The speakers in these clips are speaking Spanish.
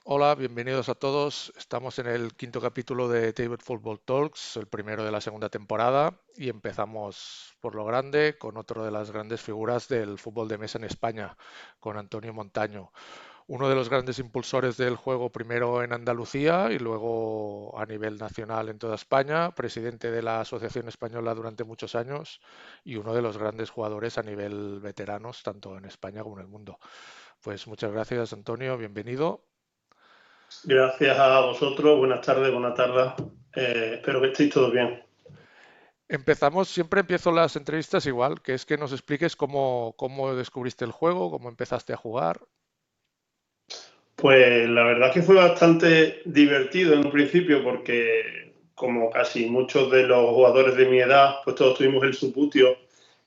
Hola, bienvenidos a todos. Estamos en el quinto capítulo de Table Football Talks, el primero de la segunda temporada, y empezamos por lo grande con otro de las grandes figuras del fútbol de mesa en España, con Antonio Montaño, uno de los grandes impulsores del juego primero en Andalucía y luego a nivel nacional en toda España, presidente de la Asociación Española durante muchos años y uno de los grandes jugadores a nivel veteranos, tanto en España como en el mundo. Pues muchas gracias, Antonio, bienvenido. Gracias a vosotros, buenas tardes, buenas tardes. Espero que estéis todos bien. Empezamos, siempre empiezo las entrevistas igual, que es que nos expliques cómo descubriste el juego, cómo empezaste a jugar. Pues la verdad es que fue bastante divertido en un principio porque, como casi muchos de los jugadores de mi edad, pues todos tuvimos el subutio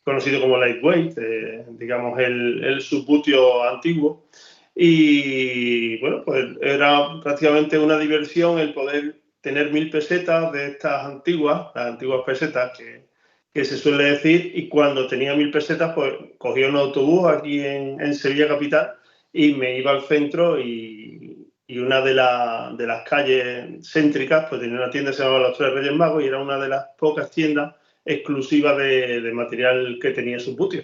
conocido como lightweight, digamos el subutio antiguo. Y bueno, pues era prácticamente una diversión el poder tener 1000 pesetas de estas antiguas, las antiguas pesetas que se suele decir, y cuando tenía 1000 pesetas, pues cogía un autobús aquí en Sevilla Capital y me iba al centro y una de las calles céntricas, pues tenía una tienda que se llamaba Los Tres Reyes Magos y era una de las pocas tiendas exclusivas de material que tenía Subbuteo.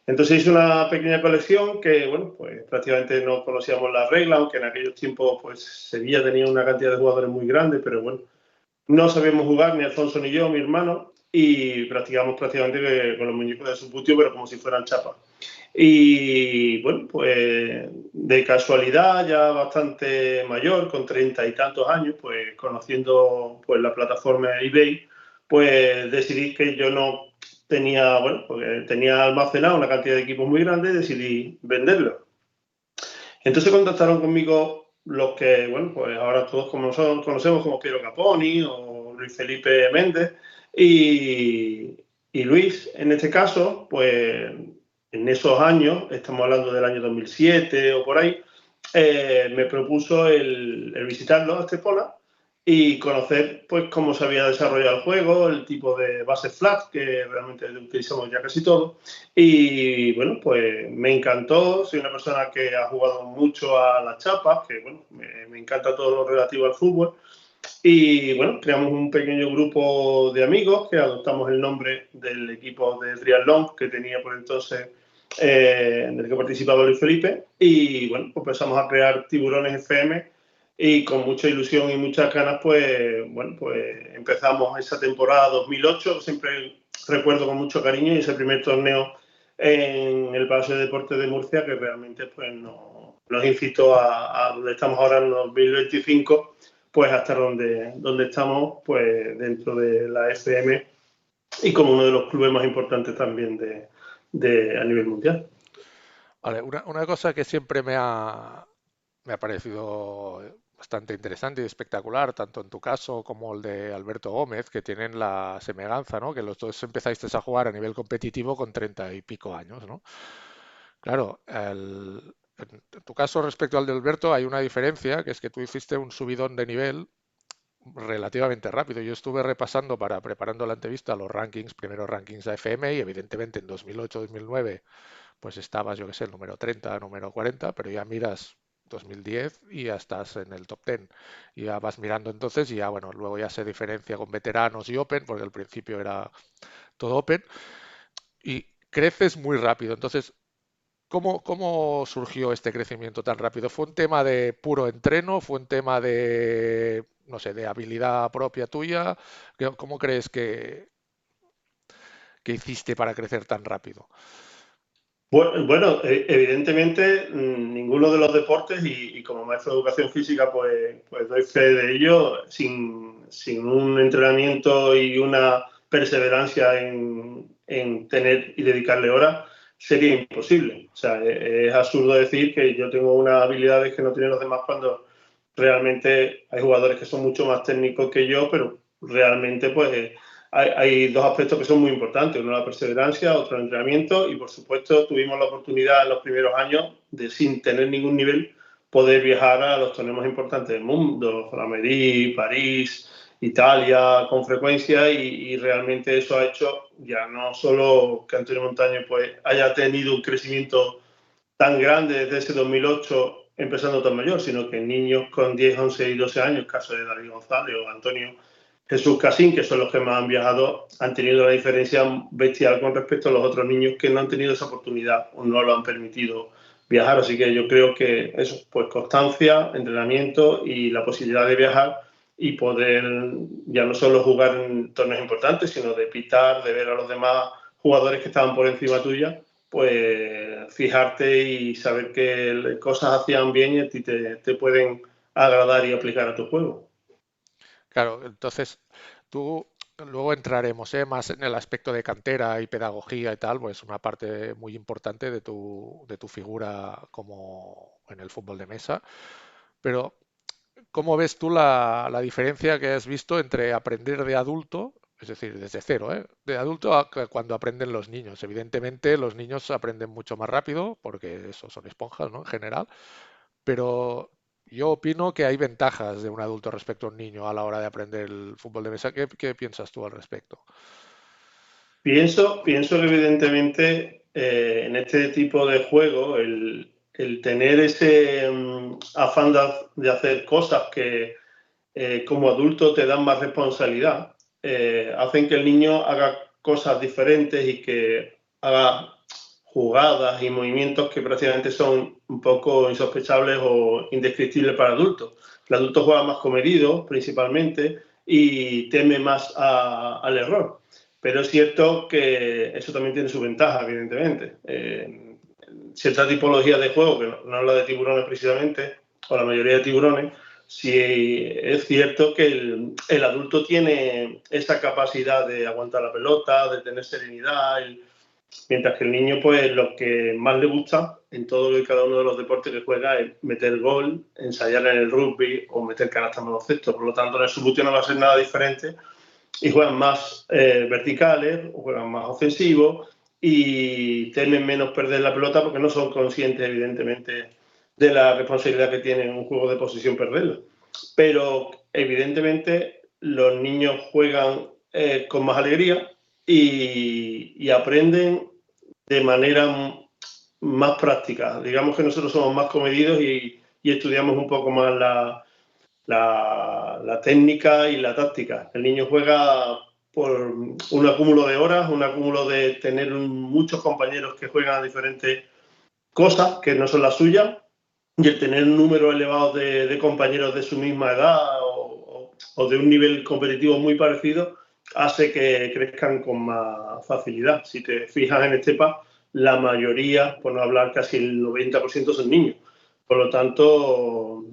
Entonces hice una pequeña colección que, bueno, pues prácticamente no conocíamos las reglas, aunque en aquellos tiempos, pues Sevilla tenía una cantidad de jugadores muy grande, pero bueno, no sabíamos jugar ni Alfonso ni yo, mi hermano, y practicamos prácticamente con los muñecos de Subbuteo, pero como si fueran chapas. Y bueno, pues de casualidad, ya bastante mayor, con 30 y tantos años, pues conociendo pues la plataforma eBay, pues decidí que yo no tenía, bueno, porque tenía almacenado una cantidad de equipos muy grande y decidí venderlo. Entonces contactaron conmigo los que, bueno, pues ahora todos como son, conocemos como Piero Caponi o Luis Felipe Méndez y Luis, en este caso, pues en esos años, estamos hablando del año 2007 o por ahí, me propuso el visitarlo a Estepona y conocer pues cómo se había desarrollado el juego, el tipo de bases flat que realmente utilizamos ya casi todos. Y bueno, pues me encantó. Soy una persona que ha jugado mucho a las chapas, que bueno, me encanta todo lo relativo al fútbol. Y bueno, creamos un pequeño grupo de amigos que adoptamos el nombre del equipo de triatlón que tenía por entonces, en el que participaba Luis Felipe. Y bueno, pues empezamos a crear Tiburones FM y con mucha ilusión y muchas ganas, pues bueno, pues empezamos esa temporada 2008. Siempre recuerdo con mucho cariño ese primer torneo en el Palacio de Deportes de Murcia, que realmente pues nos incitó a donde estamos ahora en 2025, pues hasta donde estamos, pues dentro de la FM y como uno de los clubes más importantes también a nivel mundial. Vale, una cosa que siempre me ha parecido bastante interesante y espectacular, tanto en tu caso como el de Alberto Gómez, que tienen la semejanza, ¿no? Que los dos empezasteis a jugar a nivel competitivo con 30 y pico años, ¿no? Claro, en tu caso respecto al de Alberto hay una diferencia, que es que tú hiciste un subidón de nivel relativamente rápido. Yo estuve repasando para preparando la entrevista los rankings, primeros rankings de FM y evidentemente en 2008-2009 pues estabas, yo que sé, el número 30, número 40, pero ya miras 2010 y ya estás en el top 10. Y ya vas mirando entonces y ya, bueno, luego ya se diferencia con veteranos y Open, porque al principio era todo Open y creces muy rápido. Entonces, ¿cómo surgió este crecimiento tan rápido? ¿Fue un tema de puro entreno? ¿Fue un tema de, no sé, de habilidad propia tuya? ¿Cómo crees que hiciste para crecer tan rápido? Bueno, evidentemente ninguno de los deportes y como maestro de educación física pues doy fe de ello, sin un entrenamiento y una perseverancia en tener y dedicarle horas sería imposible. O sea, es absurdo decir que yo tengo unas habilidades que no tienen los demás cuando realmente hay jugadores que son mucho más técnicos que yo, pero realmente pues hay dos aspectos que son muy importantes. Uno la perseverancia, otro el entrenamiento y, por supuesto, tuvimos la oportunidad en los primeros años de, sin tener ningún nivel, poder viajar a los torneos más importantes del mundo, Madrid, París, Italia, con frecuencia y realmente eso ha hecho ya no solo que Antonio Montaño pues, haya tenido un crecimiento tan grande desde ese 2008 empezando tan mayor, sino que niños con 10, 11 y 12 años, caso de David González o Antonio Jesús Casín, que son los que más han viajado, han tenido una diferencia bestial con respecto a los otros niños que no han tenido esa oportunidad o no lo han permitido viajar. Así que yo creo que eso, pues constancia, entrenamiento y la posibilidad de viajar y poder ya no solo jugar en torneos importantes, sino de pitar, de ver a los demás jugadores que estaban por encima tuya, pues fijarte y saber qué cosas hacían bien y a ti te pueden agradar y aplicar a tu juego. Claro, entonces tú luego entraremos más en el aspecto de cantera y pedagogía y tal, pues una parte muy importante de tu figura como en el fútbol de mesa. Pero, ¿cómo ves tú la diferencia que has visto entre aprender de adulto, es decir, desde cero, de adulto a cuando aprenden los niños? Evidentemente, los niños aprenden mucho más rápido, porque eso son esponjas, ¿no? En general, pero yo opino que hay ventajas de un adulto respecto a un niño a la hora de aprender el fútbol de mesa. ¿Qué piensas tú al respecto? Pienso que evidentemente en este tipo de juego el tener ese afán de hacer cosas que como adulto te dan más responsabilidad, hacen que el niño haga cosas diferentes y que haga jugadas y movimientos que prácticamente son un poco insospechables o indescriptibles para adultos. El adulto juega más comedido principalmente y teme más al error. Pero es cierto que eso también tiene su ventaja, evidentemente. Cierta tipología de juego, que no habla de tiburones precisamente, o la mayoría de tiburones, sí es cierto que el adulto tiene esa capacidad de aguantar la pelota, de tener serenidad, mientras que el niño, pues lo que más le gusta en todo y cada uno de los deportes que juega es meter gol, ensayar en el rugby o meter canasta en baloncesto. Por lo tanto, en el subbuteo no va a ser nada diferente y juegan más verticales, o juegan más ofensivos y temen menos perder la pelota porque no son conscientes, evidentemente, de la responsabilidad que tiene en un juego de posesión perderla. Pero, evidentemente, los niños juegan con más alegría y aprenden de manera más práctica. Digamos que nosotros somos más comedidos y estudiamos un poco más la técnica y la táctica. El niño juega por un acúmulo de horas, un acúmulo de tener muchos compañeros que juegan a diferentes cosas que no son las suyas y el tener un número elevado de compañeros de su misma edad o de un nivel competitivo muy parecido hace que crezcan con más facilidad. Si te fijas en Estepa, la mayoría, por no hablar casi el 90% son niños. Por lo tanto,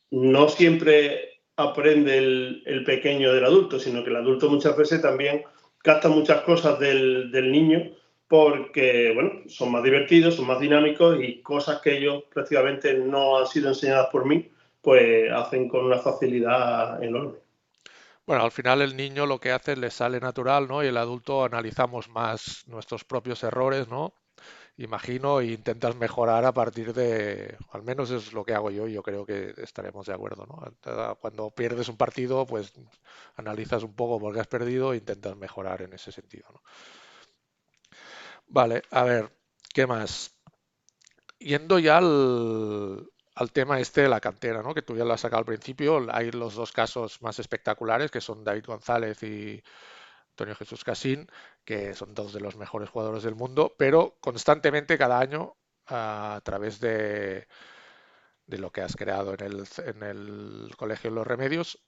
no siempre aprende el pequeño del adulto, sino que el adulto muchas veces también capta muchas cosas del niño porque, bueno, son más divertidos, son más dinámicos y cosas que ellos prácticamente no han sido enseñadas por mí, pues hacen con una facilidad enorme. Bueno, al final el niño lo que hace le sale natural, ¿no? Y el adulto analizamos más nuestros propios errores, ¿no? Imagino, e intentas mejorar a partir de, al menos es lo que hago yo, y yo creo que estaremos de acuerdo, ¿no? Cuando pierdes un partido, pues analizas un poco por qué has perdido e intentas mejorar en ese sentido, ¿no? Vale, a ver, ¿qué más? Yendo ya al tema este de la cantera, ¿no? Que tú ya lo has sacado al principio, hay los dos casos más espectaculares, que son David González y Antonio Jesús Casín, que son dos de los mejores jugadores del mundo, pero constantemente cada año a través de lo que has creado en el Colegio de los Remedios,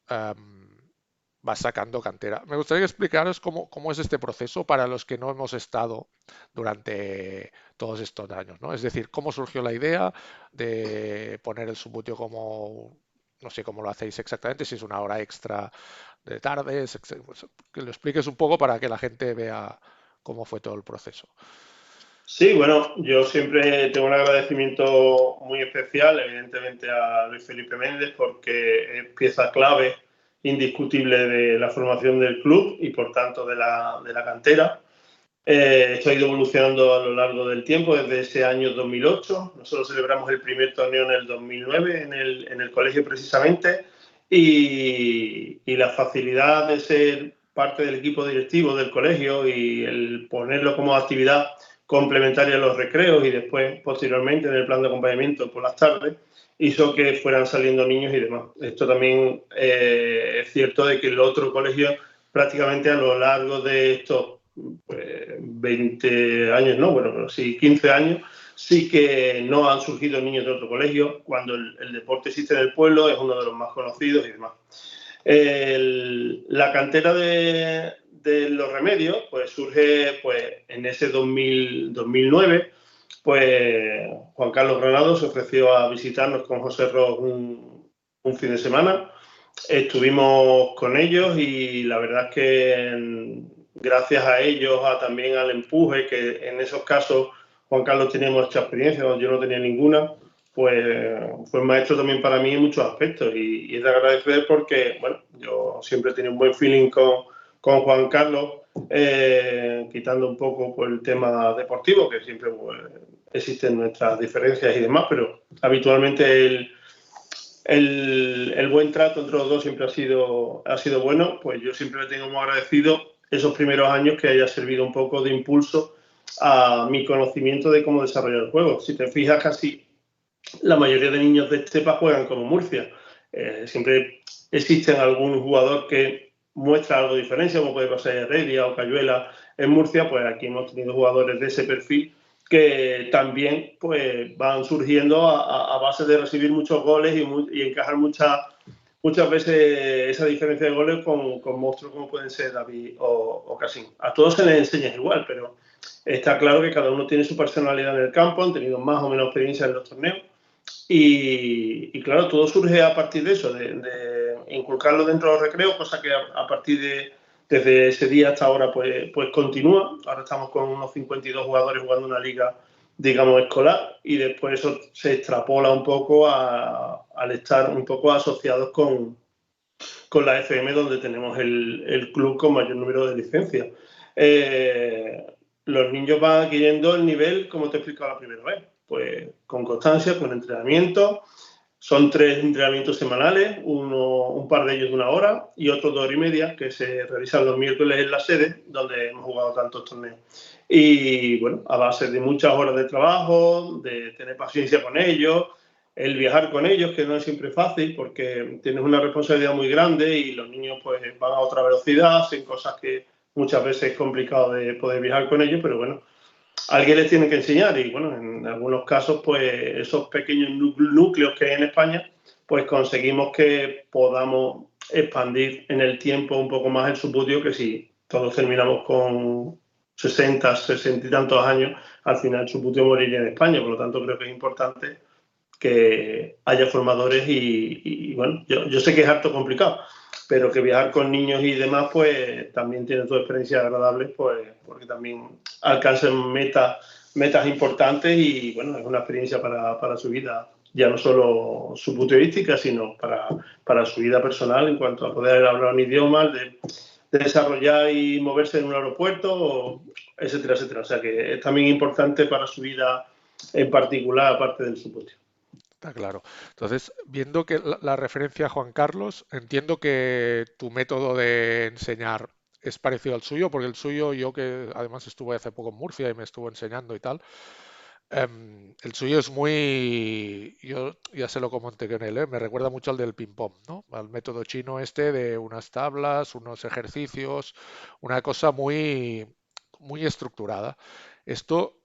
vas sacando cantera. Me gustaría explicaros cómo es este proceso para los que no hemos estado durante todos estos años, ¿no? Es decir, cómo surgió la idea de poner el subbuteo como, no sé cómo lo hacéis exactamente, si es una hora extra de tardes, pues, que lo expliques un poco para que la gente vea cómo fue todo el proceso. Sí, bueno, yo siempre tengo un agradecimiento muy especial, evidentemente, a Luis Felipe Méndez, porque es pieza clave, indiscutible de la formación del club y, por tanto, de la cantera. Esto ha ido evolucionando a lo largo del tiempo, desde ese año 2008. Nosotros celebramos el primer torneo en el 2009, en el colegio precisamente, y la facilidad de ser parte del equipo directivo del colegio y el ponerlo como actividad complementaria en los recreos y después, posteriormente, en el plan de acompañamiento por las tardes, hizo que fueran saliendo niños y demás. Esto también es cierto de que el otro colegio, prácticamente a lo largo de estos 20 años, no, bueno, pero sí 15 años, sí que no han surgido niños de otro colegio. Cuando el deporte existe en el pueblo, es uno de los más conocidos y demás. La cantera de los Remedios pues surge pues en ese 2009. Pues Juan Carlos Granado se ofreció a visitarnos con José Ros un fin de semana. Estuvimos con ellos y la verdad es que gracias a ellos, también al empuje, que en esos casos Juan Carlos tenía mucha experiencia, yo no tenía ninguna, pues fue maestro también para mí en muchos aspectos y es de agradecer porque, bueno, yo siempre he tenido un buen feeling con Juan Carlos, quitando un poco pues, el tema deportivo, que siempre pues, existen nuestras diferencias y demás, pero habitualmente el buen trato entre los dos siempre ha sido bueno. Pues yo siempre le tengo muy agradecido esos primeros años que haya servido un poco de impulso a mi conocimiento de cómo desarrollar el juego. Si te fijas, casi la mayoría de niños de Estepa juegan como Murcia. Siempre existen algún jugador que muestra algo de diferencia, como puede pasar Heredia o Cayuela en Murcia, pues aquí hemos tenido jugadores de ese perfil que también pues van surgiendo a base de recibir muchos goles y encajar muchas veces esa diferencia de goles con monstruos como pueden ser David o Casín. A todos se les enseña igual, pero está claro que cada uno tiene su personalidad en el campo, han tenido más o menos experiencia en los torneos y claro, todo surge a partir de eso, de inculcarlo dentro de los recreos, cosa que a partir desde ese día hasta ahora pues continúa. Ahora estamos con unos 52 jugadores jugando una liga, digamos, escolar y después eso se extrapola un poco al estar un poco asociados con la FM, donde tenemos el club con mayor número de licencias. Los niños van adquiriendo el nivel, como te he explicado la primera vez, pues con constancia, con entrenamiento. Son 3 entrenamientos semanales, un par de ellos de 1 hora y otros 2 horas y media que se realizan los miércoles en la sede, donde hemos jugado tantos torneos. Y bueno, a base de muchas horas de trabajo, de tener paciencia con ellos, el viajar con ellos, que no es siempre fácil porque tienes una responsabilidad muy grande y los niños pues van a otra velocidad, hacen cosas que muchas veces es complicado de poder viajar con ellos, pero bueno, alguien les tiene que enseñar y bueno, en algunos casos pues esos pequeños núcleos que hay en España pues conseguimos que podamos expandir en el tiempo un poco más el subbuteo, que si todos terminamos con 60 y tantos años, al final el subbuteo moriría en España, por lo tanto creo que es importante que haya formadores y bueno, yo sé que es harto complicado, pero que viajar con niños y demás, pues también tiene sus experiencias agradables, pues porque también alcanzan metas importantes y bueno, es una experiencia para su vida, ya no solo su futurística, sino para su vida personal en cuanto a poder hablar un idioma, de desarrollar y moverse en un aeropuerto, etcétera, etcétera. O sea que es también importante para su vida en particular, aparte del supuesto. Está claro. Entonces, viendo que la referencia a Juan Carlos, entiendo que tu método de enseñar es parecido al suyo, porque el suyo, yo que además estuve hace poco en Murcia y me estuvo enseñando y tal, el suyo es muy, yo ya se lo comenté con él, me recuerda mucho al del ping-pong, ¿no? Al método chino este de unas tablas, unos ejercicios, una cosa muy estructurada. Esto,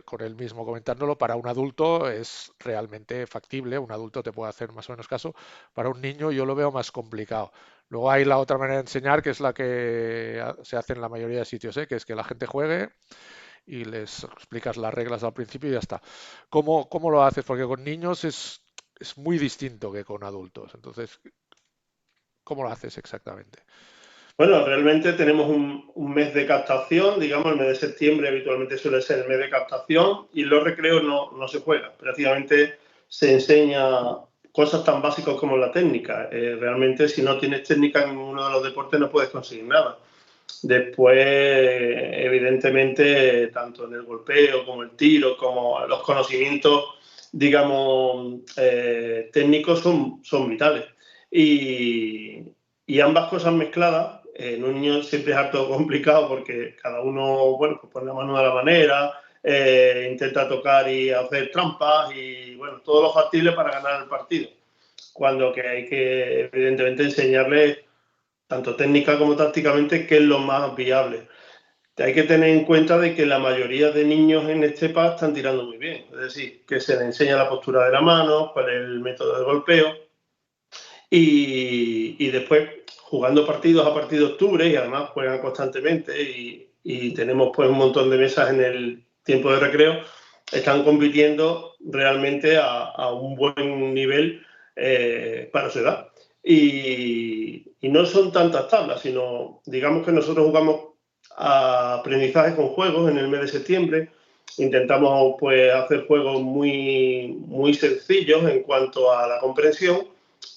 con él mismo comentándolo, para un adulto es realmente factible, un adulto te puede hacer más o menos caso, para un niño yo lo veo más complicado. Luego hay la otra manera de enseñar, que es la que se hace en la mayoría de sitios, que es que la gente juegue y les explicas las reglas al principio y ya está. ¿Cómo lo haces? Porque con niños es muy distinto que con adultos. Entonces, ¿cómo lo haces exactamente? Bueno, realmente tenemos un mes de captación, digamos, el mes de septiembre habitualmente suele ser el mes de captación y en los recreos no se juega. Prácticamente se enseña cosas tan básicas como la técnica. Realmente si no tienes técnica en uno de los deportes no puedes conseguir nada. Después, evidentemente, tanto en el golpeo como el tiro, como los conocimientos, digamos, técnicos son vitales. Y ambas cosas mezcladas En un niño siempre es harto complicado porque cada uno, bueno, pues pone la mano a la manera, intenta tocar y hacer trampas y, bueno, todo lo factible para ganar el partido. Cuando que hay que, evidentemente, enseñarle tanto técnica como tácticamente qué es lo más viable. Hay que tener en cuenta de que la mayoría de niños en Estepa están tirando muy bien. Es decir, que se les enseña la postura de la mano, cuál es el método de golpeo y después jugando partidos a partir de octubre y además juegan constantemente y tenemos pues un montón de mesas en el tiempo de recreo, están compitiendo realmente a un buen nivel para su edad. Y no son tantas tablas, sino digamos que nosotros jugamos a aprendizaje con juegos en el mes de septiembre. Intentamos pues hacer juegos muy sencillos en cuanto a la comprensión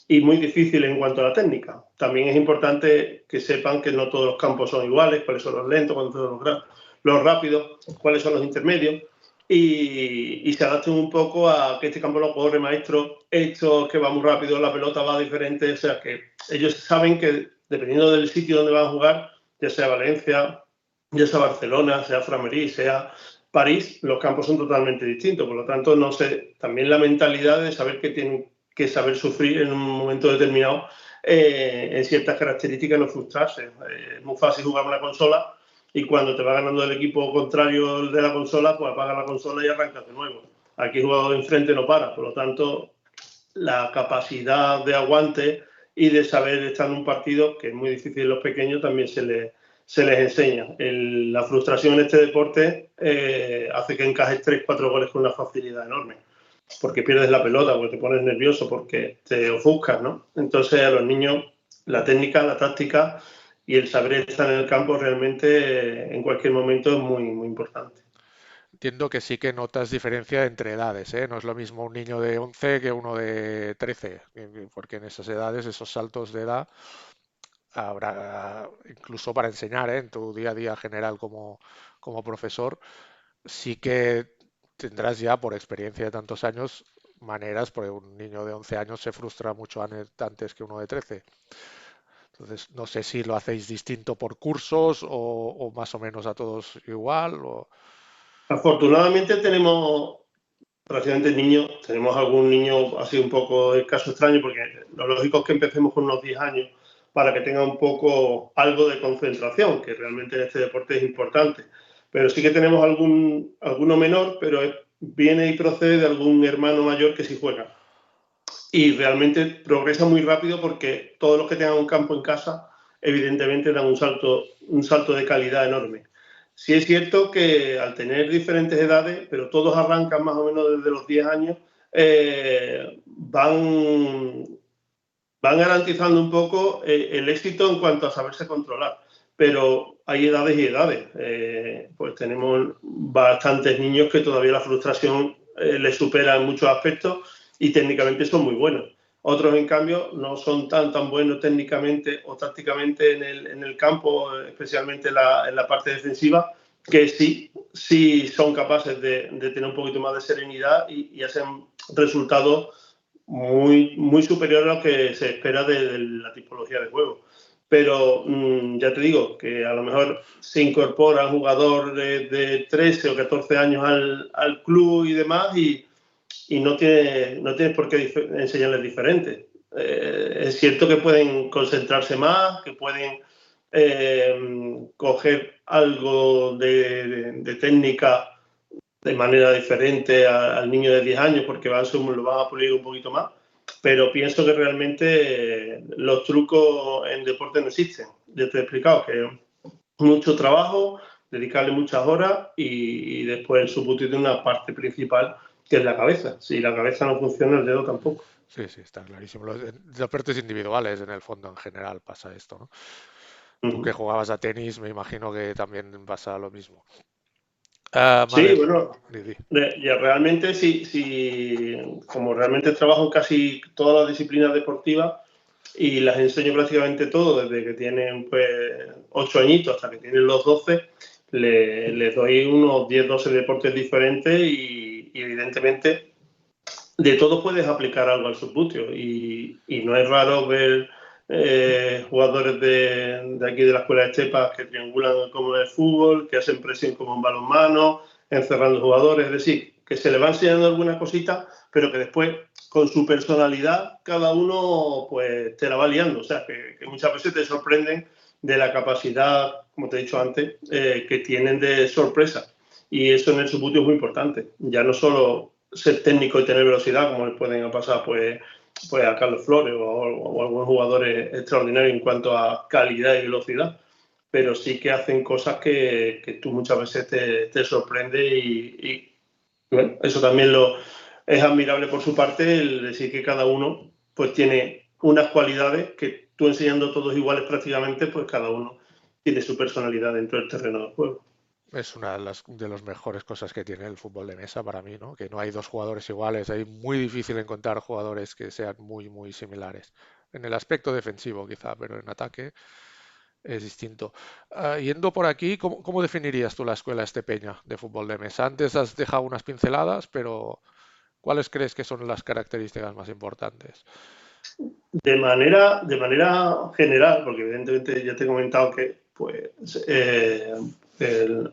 y muy difíciles en cuanto a la técnica. También es importante que sepan que no todos los campos son iguales, cuáles son los lentos, cuáles son los rápidos, cuáles son los intermedios y se adapten un poco a que este campo lo corre maestro, esto que va muy rápido, la pelota va diferente, o sea que ellos saben que dependiendo del sitio donde van a jugar, ya sea Valencia, ya sea Barcelona, sea Framerí, sea París, los campos son totalmente distintos, por lo tanto, no sé, también la mentalidad de saber que tienen que saber sufrir en un momento determinado en ciertas características y no frustrarse. Es muy fácil jugar una consola y cuando te va ganando el equipo contrario de la consola, pues apaga la consola y arrancas de nuevo. Aquí el jugador de enfrente no para, por lo tanto, la capacidad de aguante y de saber estar en un partido, que es muy difícil en los pequeños, también se les enseña. La frustración en este deporte hace que encajes 3-4 goles con una facilidad enorme, porque pierdes la pelota, porque te pones nervioso, porque te ofuscas, ¿no? Entonces a los niños la técnica, la táctica y el saber estar en el campo realmente en cualquier momento es muy importante. Entiendo que sí que notas diferencia entre edades, ¿eh? No es lo mismo un niño de 11 que uno de 13, porque en esas edades, esos saltos de edad, habrá, incluso para enseñar, ¿eh? En tu día a día general como profesor, sí que tendrás ya por experiencia de tantos años maneras, porque un niño de 11 años se frustra mucho antes que uno de 13. Entonces, no sé si lo hacéis distinto por cursos o más o menos a todos igual. Afortunadamente tenemos prácticamente niños, tenemos algún niño así un poco el caso extraño, porque lo lógico es que empecemos con unos 10 años para que tenga un poco algo de concentración, que realmente en este deporte es importante. Pero sí que tenemos alguno menor, pero viene y procede de algún hermano mayor que sí juega. Y realmente progresa muy rápido porque todos los que tengan un campo en casa, evidentemente dan un salto de calidad enorme. Sí es cierto que al tener diferentes edades, pero todos arrancan más o menos desde los 10 años, van garantizando un poco el éxito en cuanto a saberse controlar. Pero hay edades y edades. Pues tenemos bastantes niños que todavía la frustración les supera en muchos aspectos y técnicamente son muy buenos. Otros, en cambio, no son tan buenos técnicamente o tácticamente en el campo, especialmente en la parte defensiva, que sí son capaces de tener un poquito más de serenidad y hacen resultados muy superior a lo que se espera de la tipología de juego. Pero ya te digo que a lo mejor se incorpora un jugador de 13 o 14 años al club y demás y no tienes por qué enseñarles diferente. Es cierto que pueden concentrarse más, que pueden coger algo de técnica de manera diferente al niño de 10 años porque lo van a pulir un poquito más, pero pienso que realmente los trucos en deporte no existen. Ya te he explicado que mucho trabajo, dedicarle muchas horas y después el subútil de una parte principal que es la cabeza. Si la cabeza no funciona, el dedo tampoco. Sí, sí, está clarísimo. Los deportes individuales, en el fondo, en general, pasa esto, ¿no? Uh Tú que -huh. jugabas a tenis, me imagino que también pasa lo mismo. Ah, Sí, vale, bueno, Didi. ya realmente como realmente trabajo en casi todas las disciplinas deportivas, y las enseño prácticamente todo, desde que tienen pues 8 añitos hasta que tienen los 12, les doy unos 10-12 deportes diferentes y evidentemente de todo puedes aplicar algo al subbuteo y no es raro ver jugadores de aquí de la escuela de Estepas que triangulan como en el fútbol, que hacen presión como en balonmano, encerrando jugadores, es decir, que se le va enseñando algunas cositas, pero que después, con su personalidad, cada uno pues te la va liando, o sea, que muchas veces te sorprenden de la capacidad, como te he dicho antes, que tienen de sorpresa. Y eso en el subbuteo es muy importante. Ya no solo ser técnico y tener velocidad, como le pueden pasar pues a Carlos Flores o algunos jugadores extraordinarios en cuanto a calidad y velocidad, pero sí que hacen cosas que tú muchas veces te sorprende y bueno, eso también es admirable por su parte, el decir que cada uno pues tiene unas cualidades que tú enseñando todos iguales prácticamente, pues cada uno tiene su personalidad dentro del terreno del juego. Es una de las mejores cosas que tiene el fútbol de mesa para mí, ¿no? Que no hay dos jugadores iguales, es muy difícil encontrar jugadores que sean muy, muy similares. En el aspecto defensivo quizá, pero en ataque es distinto. Yendo por aquí, ¿cómo definirías tú la escuela Estepeña de fútbol de mesa? Antes has dejado unas pinceladas, pero ¿cuáles crees que son las características más importantes? De manera general, porque evidentemente ya te he comentado que pues,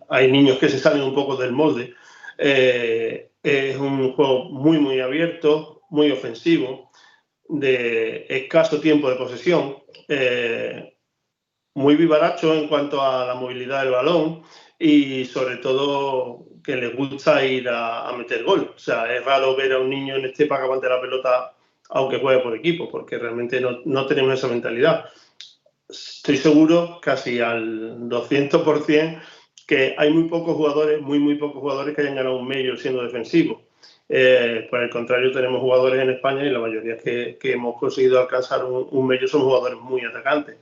hay niños que se salen un poco del molde. Es un juego muy, muy abierto, muy ofensivo, de escaso tiempo de posesión, muy vivaracho en cuanto a la movilidad del balón y sobre todo que les gusta ir a meter gol. O sea, es raro ver a un niño en este que aguante la pelota aunque juegue por equipo, porque realmente no tenemos esa mentalidad. Estoy seguro, casi al 200%, que hay muy pocos jugadores, muy, muy pocos jugadores que hayan ganado un Major siendo defensivos. Por el contrario, tenemos jugadores en España y la mayoría que hemos conseguido alcanzar un Major son jugadores muy atacantes.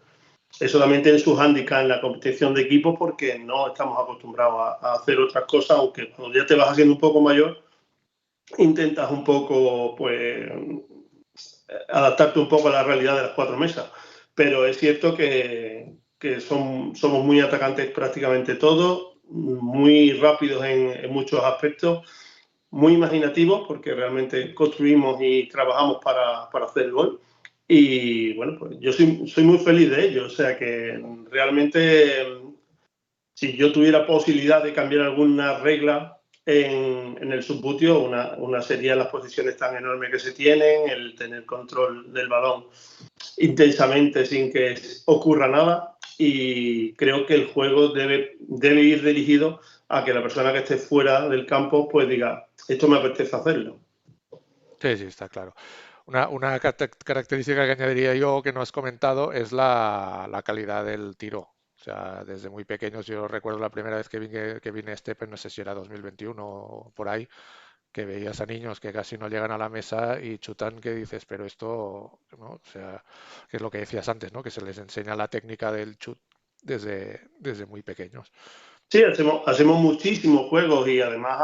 Eso también tiene su hándicap en la competición de equipos porque no estamos acostumbrados a hacer otras cosas, aunque cuando ya te vas haciendo un poco mayor, intentas un poco, pues, adaptarte un poco a la realidad de las cuatro mesas. Pero es cierto que somos muy atacantes prácticamente todos, muy rápidos en muchos aspectos, muy imaginativos porque realmente construimos y trabajamos para hacer el gol. Y bueno, pues yo soy muy feliz de ello. O sea que realmente, si yo tuviera posibilidad de cambiar alguna regla en el subbuteo, una sería las posiciones tan enormes que se tienen, el tener control del balón intensamente sin que ocurra nada. Y creo que el juego debe ir dirigido a que la persona que esté fuera del campo pues diga, esto me apetece hacerlo. Sí, sí, está claro. Una característica que añadiría yo que no has comentado es la calidad del tiro. O sea, desde muy pequeños, yo recuerdo la primera vez que vine a Estepa, no sé si era 2021 o por ahí, que veías a niños que casi no llegan a la mesa y chutan que dices, pero esto, ¿no? O sea, que es lo que decías antes, ¿no? Que se les enseña la técnica del chut desde muy pequeños. Sí, hacemos muchísimos juegos y además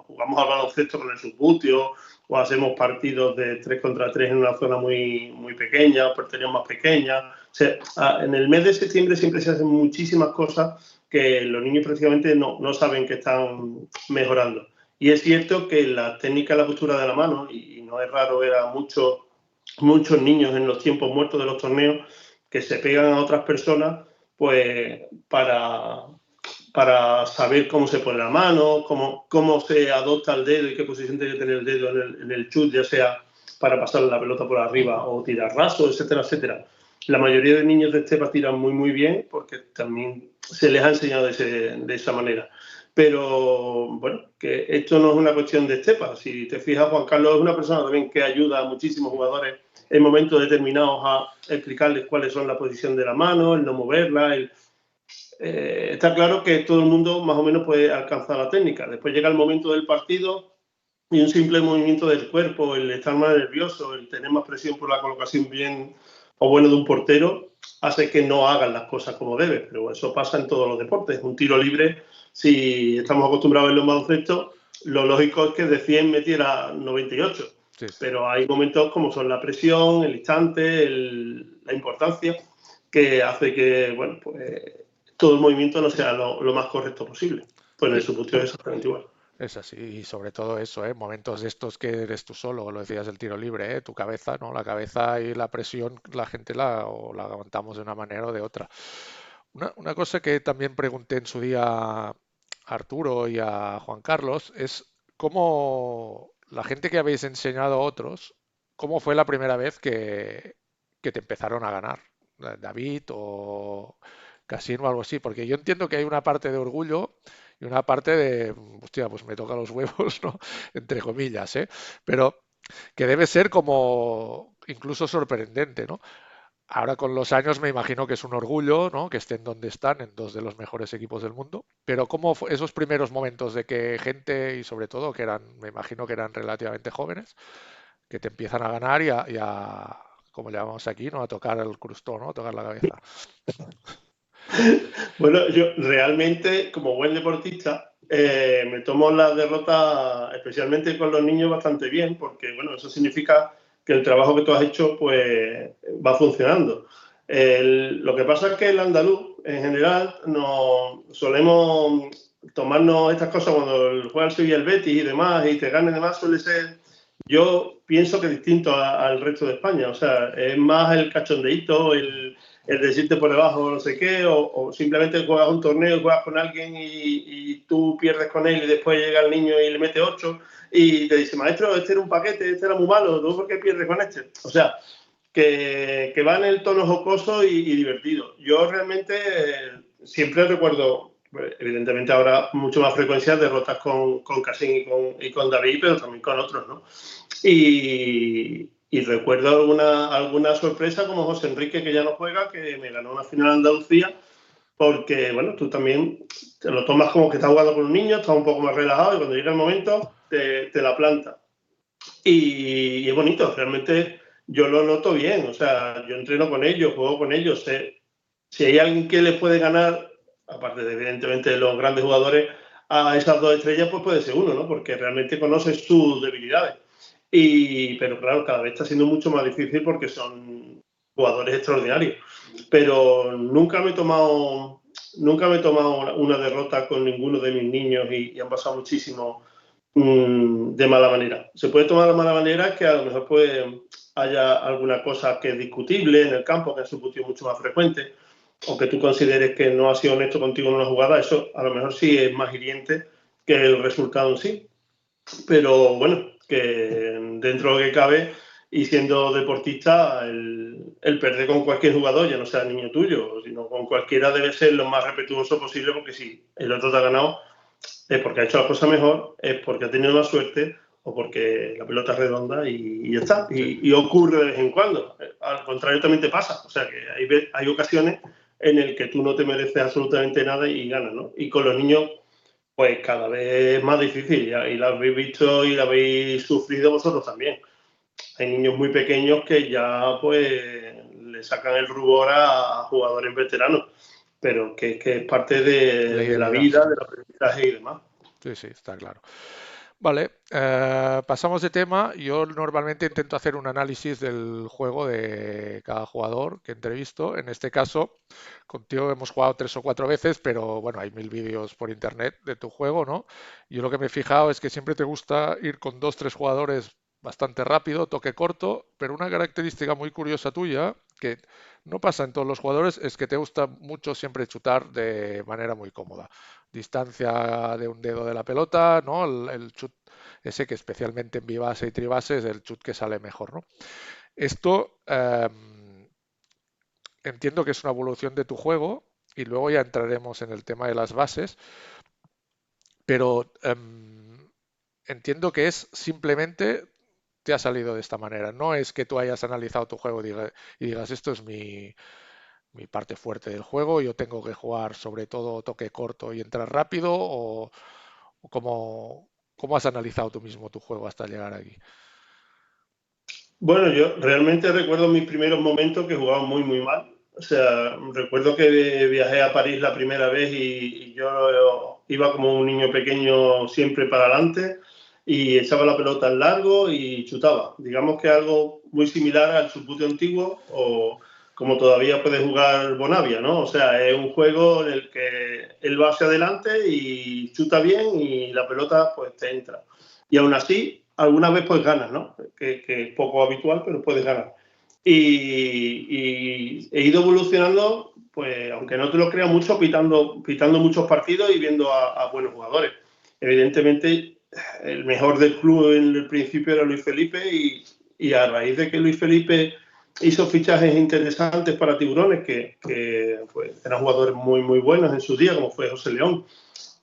jugamos al baloncesto con el subbuteo o hacemos partidos de 3 contra 3 en una zona muy, muy pequeña, porterías más pequeñas. O sea, en el mes de septiembre siempre se hacen muchísimas cosas que los niños prácticamente no saben que están mejorando. Y es cierto que la técnica de la postura de la mano, y no es raro ver a muchos niños en los tiempos muertos de los torneos que se pegan a otras personas, pues para saber cómo se pone la mano, cómo se adopta el dedo y qué posición tiene que tener el dedo en el chut, ya sea para pasar la pelota por arriba o tirar raso, etcétera, etcétera. La mayoría de niños de Estepa tiran muy, muy bien porque también se les ha enseñado de esa manera. Pero bueno, que esto no es una cuestión de Estepa. Si te fijas, Juan Carlos es una persona también que ayuda a muchísimos jugadores en momentos determinados a explicarles cuáles son la posición de la mano, el no moverla, está claro que todo el mundo más o menos puede alcanzar la técnica. Después llega el momento del partido y un simple movimiento del cuerpo, el estar más nervioso, el tener más presión por la colocación bien o bueno de un portero, hace que no hagan las cosas como debe. Pero eso pasa en todos los deportes. Un tiro libre, si estamos acostumbrados a ver los baloncesto, lo lógico es que de 100 metiera 98. Sí, sí. Pero hay momentos como son la presión, el instante, la importancia, que hace que, bueno, pues todo el movimiento no sea lo más correcto posible. Pues en Sí, el subbuteo es exactamente igual. Es así, y sobre todo eso, ¿eh? Momentos de estos que eres tú solo, lo decías el tiro libre, ¿eh? Tu cabeza, ¿no? La cabeza y la presión, la gente o la aguantamos de una manera o de otra. Una cosa que también pregunté en su día a Arturo y a Juan Carlos es cómo la gente que habéis enseñado a otros, cómo fue la primera vez que te empezaron a ganar, David o Casino o algo así, porque yo entiendo que hay una parte de orgullo y una parte de, hostia, pues me toca los huevos, ¿no? Entre comillas, ¿eh? Pero que debe ser como incluso sorprendente, ¿no? Ahora con los años me imagino que es un orgullo, ¿no? Que estén donde están, en dos de los mejores equipos del mundo. Pero ¿cómo fue esos primeros momentos de que gente, y sobre todo que eran, me imagino que eran relativamente jóvenes, que te empiezan a ganar como le llamamos aquí, ¿no? A tocar el crustón, ¿no? A tocar la cabeza. Bueno, yo realmente, como buen deportista, me tomo la derrota, especialmente con los niños, bastante bien, porque, bueno, eso significa que el trabajo que tú has hecho, pues, va funcionando. Lo que pasa es que el andaluz, en general, nos solemos tomarnos estas cosas cuando juega el Sevilla y el Betis y demás, y te ganen demás, suele ser, yo pienso que distinto al resto de España. O sea, es más el cachondeíto, el decirte por debajo no sé qué, o simplemente juegas un torneo, juegas con alguien y tú pierdes con él y después llega el niño y le mete 8 y te dice, maestro, este era un paquete, este era muy malo, ¿tú por qué pierdes con este? O sea, que va en el tono jocoso y divertido. Yo realmente siempre recuerdo, pues, evidentemente ahora mucho más frecuencia, derrotas con Casín y con David, pero también con otros, ¿no? Y recuerdo alguna sorpresa como José Enrique, que ya no juega, que me ganó una final en Andalucía, porque, bueno, tú también te lo tomas como que estás jugando con un niño, estás un poco más relajado y cuando llega el momento te la planta. Y es bonito, realmente yo lo noto bien, o sea, yo entreno con ellos, juego con ellos, sé, si hay alguien que les puede ganar, aparte de evidentemente los grandes jugadores, a esas dos estrellas, pues puede ser uno, ¿no? Porque realmente conoce sus debilidades. Pero claro, cada vez está siendo mucho más difícil porque son jugadores extraordinarios. Pero nunca me he tomado una derrota con ninguno de mis niños y han pasado muchísimo de mala manera. Se puede tomar de mala manera que a lo mejor haya alguna cosa que es discutible en el campo, que es un discutido mucho más frecuente, o que tú consideres que no ha sido honesto contigo en una jugada, eso a lo mejor sí es más hiriente que el resultado en sí. Pero bueno, que dentro de lo que cabe y siendo deportista, el perder con cualquier jugador, ya no sea niño tuyo, sino con cualquiera, debe ser lo más respetuoso posible, porque si el otro te ha ganado, es porque ha hecho las cosas mejor, es porque ha tenido más suerte o porque la pelota es redonda y ya está. Sí. Y ocurre de vez en cuando. Al contrario también te pasa. O sea que hay ocasiones en el que tú no te mereces absolutamente nada y ganas, ¿no? Y con los niños, pues cada vez es más difícil. Y lo habéis visto y lo habéis sufrido vosotros también. Hay niños muy pequeños que ya pues le sacan el rubor a jugadores veteranos, pero que es parte Ley de de la vida. vida, del aprendizaje y demás. Sí, sí, está claro. Vale, pasamos de tema. Yo normalmente intento hacer un análisis del juego de cada jugador que entrevisto. En este caso, contigo hemos jugado 3 o 4 veces, pero bueno, hay 1000 vídeos por internet de tu juego, ¿no? Yo lo que me he fijado es que siempre te gusta ir con 2, 3 jugadores bastante rápido, toque corto, pero una característica muy curiosa tuya, que no pasa en todos los jugadores, es que te gusta mucho siempre chutar de manera muy cómoda distancia de un dedo de la pelota, ¿no? El chut ese que especialmente en bivase y tribase es el chut que sale mejor, ¿no? Esto entiendo que es una evolución de tu juego y luego ya entraremos en el tema de las bases, pero entiendo que es simplemente te ha salido de esta manera. No es que tú hayas analizado tu juego y digas, esto es mi parte fuerte del juego, yo tengo que jugar sobre todo toque corto y entrar rápido, o cómo has analizado tú mismo tu juego hasta llegar aquí. Bueno, yo realmente recuerdo mis primeros momentos que jugaba muy, muy mal. O sea, recuerdo que viajé a París la primera vez y yo iba como un niño pequeño siempre para adelante y echaba la pelota en largo y chutaba. Digamos que algo muy similar al subute antiguo o como todavía puede jugar Bonavia, ¿no? O sea, es un juego en el que él va hacia adelante y chuta bien y la pelota pues te entra. Y aún así, alguna vez pues ganas, ¿no? Que es poco habitual, pero puedes ganar. Y he ido evolucionando, pues aunque no te lo creas mucho, pitando muchos partidos y viendo a buenos jugadores. Evidentemente, el mejor del club en el principio era Luis Felipe y a raíz de que Luis Felipe hizo fichajes interesantes para Tiburones, que pues, eran jugadores muy, muy buenos en su día, como fue José León,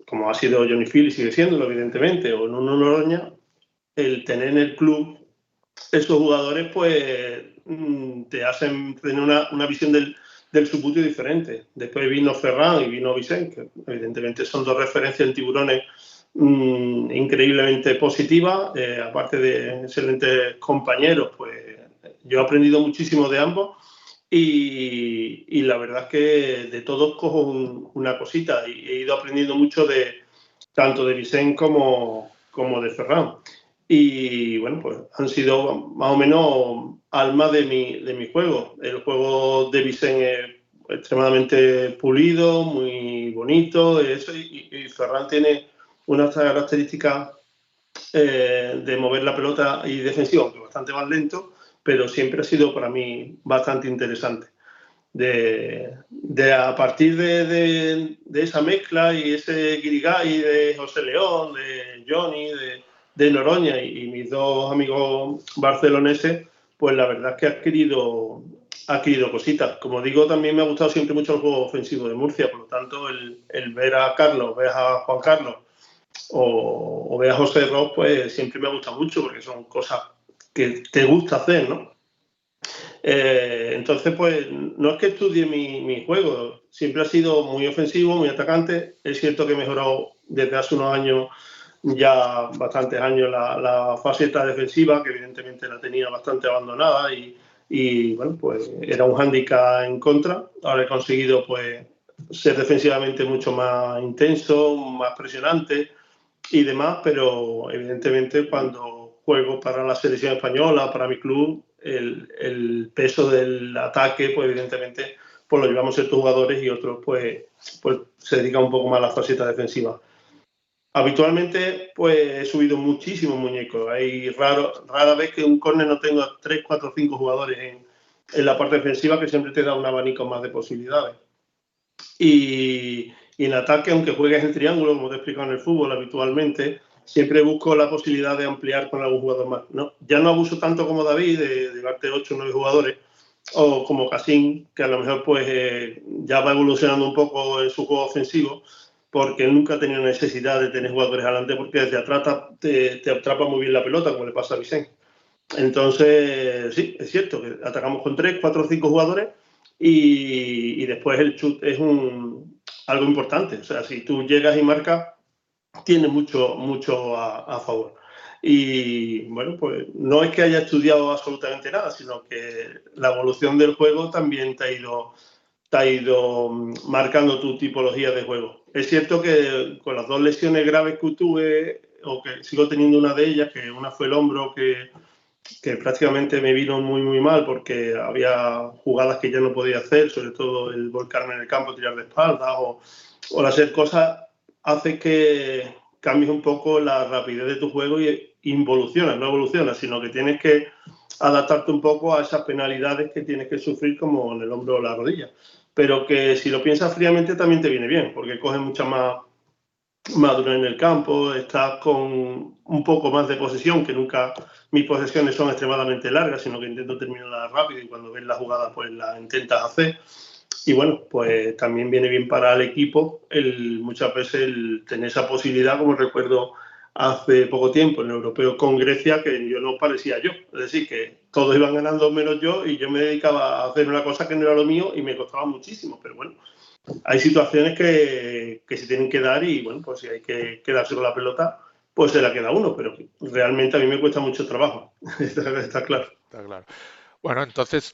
como ha sido Johnny Phil y sigue siéndolo, evidentemente, o Nuno Noroña, el tener en el club esos jugadores, pues te hacen tener una visión del subbuteo diferente. Después vino Ferran y vino Vicente, que evidentemente son dos referencias en Tiburones increíblemente positivas, aparte de excelentes compañeros, pues yo he aprendido muchísimo de ambos y la verdad es que de todos cojo una cosita y he ido aprendiendo mucho de tanto de Vicente como de Ferran. Y bueno, pues han sido más o menos alma de mi juego. El juego de Vicente es extremadamente pulido, muy bonito, eso, y Ferran tiene unas características de mover la pelota y defensivo, aunque bastante más lento, pero siempre ha sido para mí bastante interesante. A partir de esa mezcla y ese guirigay de José León, de Johnny, de Noroña y mis dos amigos barceloneses, pues la verdad es que ha adquirido cositas. Como digo, también me ha gustado siempre mucho el juego ofensivo de Murcia, por lo tanto, el ver a Carlos, ver a Juan Carlos o ver a José Ross, pues siempre me gusta mucho porque son cosas que te gusta hacer, ¿no? Entonces, pues no es que estudie mi juego, siempre ha sido muy ofensivo, muy atacante. Es cierto que he mejorado desde hace unos años, ya bastantes años, la faceta defensiva, que evidentemente la tenía bastante abandonada y bueno, pues era un hándicap en contra. Ahora he conseguido pues ser defensivamente mucho más intenso, más presionante y demás, pero evidentemente cuando juego para la selección española, para mi club, el peso del ataque, pues evidentemente pues lo llevamos ciertos jugadores y otros pues se dedican un poco más a la faceta defensiva. Habitualmente pues he subido muchísimos muñecos. Hay rara vez que un córner no tenga 3, 4, 5 jugadores en la parte defensiva, que siempre te da un abanico más de posibilidades. Y en ataque, aunque juegues en triángulo, como te he explicado en el fútbol habitualmente, siempre busco la posibilidad de ampliar con algún jugador más. No, ya no abuso tanto como David de llevarte 8 o 9 jugadores, o como Casín, que a lo mejor pues ya va evolucionando un poco en su juego ofensivo, porque él nunca ha tenido necesidad de tener jugadores adelante, porque desde atrás te atrapa muy bien la pelota, como le pasa a Vicente. Entonces, sí, es cierto que atacamos con 3, 4 o 5 jugadores y después el chut es algo importante. O sea, si tú llegas y marcas, tienes mucho a favor. Y bueno, pues no es que haya estudiado absolutamente nada, sino que la evolución del juego también te ha ido marcando tu tipología de juego. Es cierto que con las dos lesiones graves que tuve, o que sigo teniendo una de ellas, que una fue el hombro, que prácticamente me vino muy, muy mal porque había jugadas que ya no podía hacer, sobre todo el volcarme en el campo, tirar de espaldas o el hacer cosas, hace que cambies un poco la rapidez de tu juego y involucionas, no evolucionas, sino que tienes que adaptarte un poco a esas penalidades que tienes que sufrir como en el hombro o la rodilla. Pero que si lo piensas fríamente también te viene bien, porque coges mucha más madura en el campo, estás con un poco más de posesión, que nunca mis posesiones son extremadamente largas, sino que intento terminarlas rápido y cuando ves la jugada pues la intentas hacer. Y bueno, pues también viene bien para el equipo muchas veces el tener esa posibilidad, como recuerdo hace poco tiempo en el europeo con Grecia, que yo no parecía yo. Es decir, que todos iban ganando menos yo y yo me dedicaba a hacer una cosa que no era lo mío y me costaba muchísimo. Pero bueno, hay situaciones que se tienen que dar y bueno, pues si hay que quedarse con la pelota, pues se la queda uno, pero realmente a mí me cuesta mucho trabajo, está claro. Está claro. Bueno, entonces,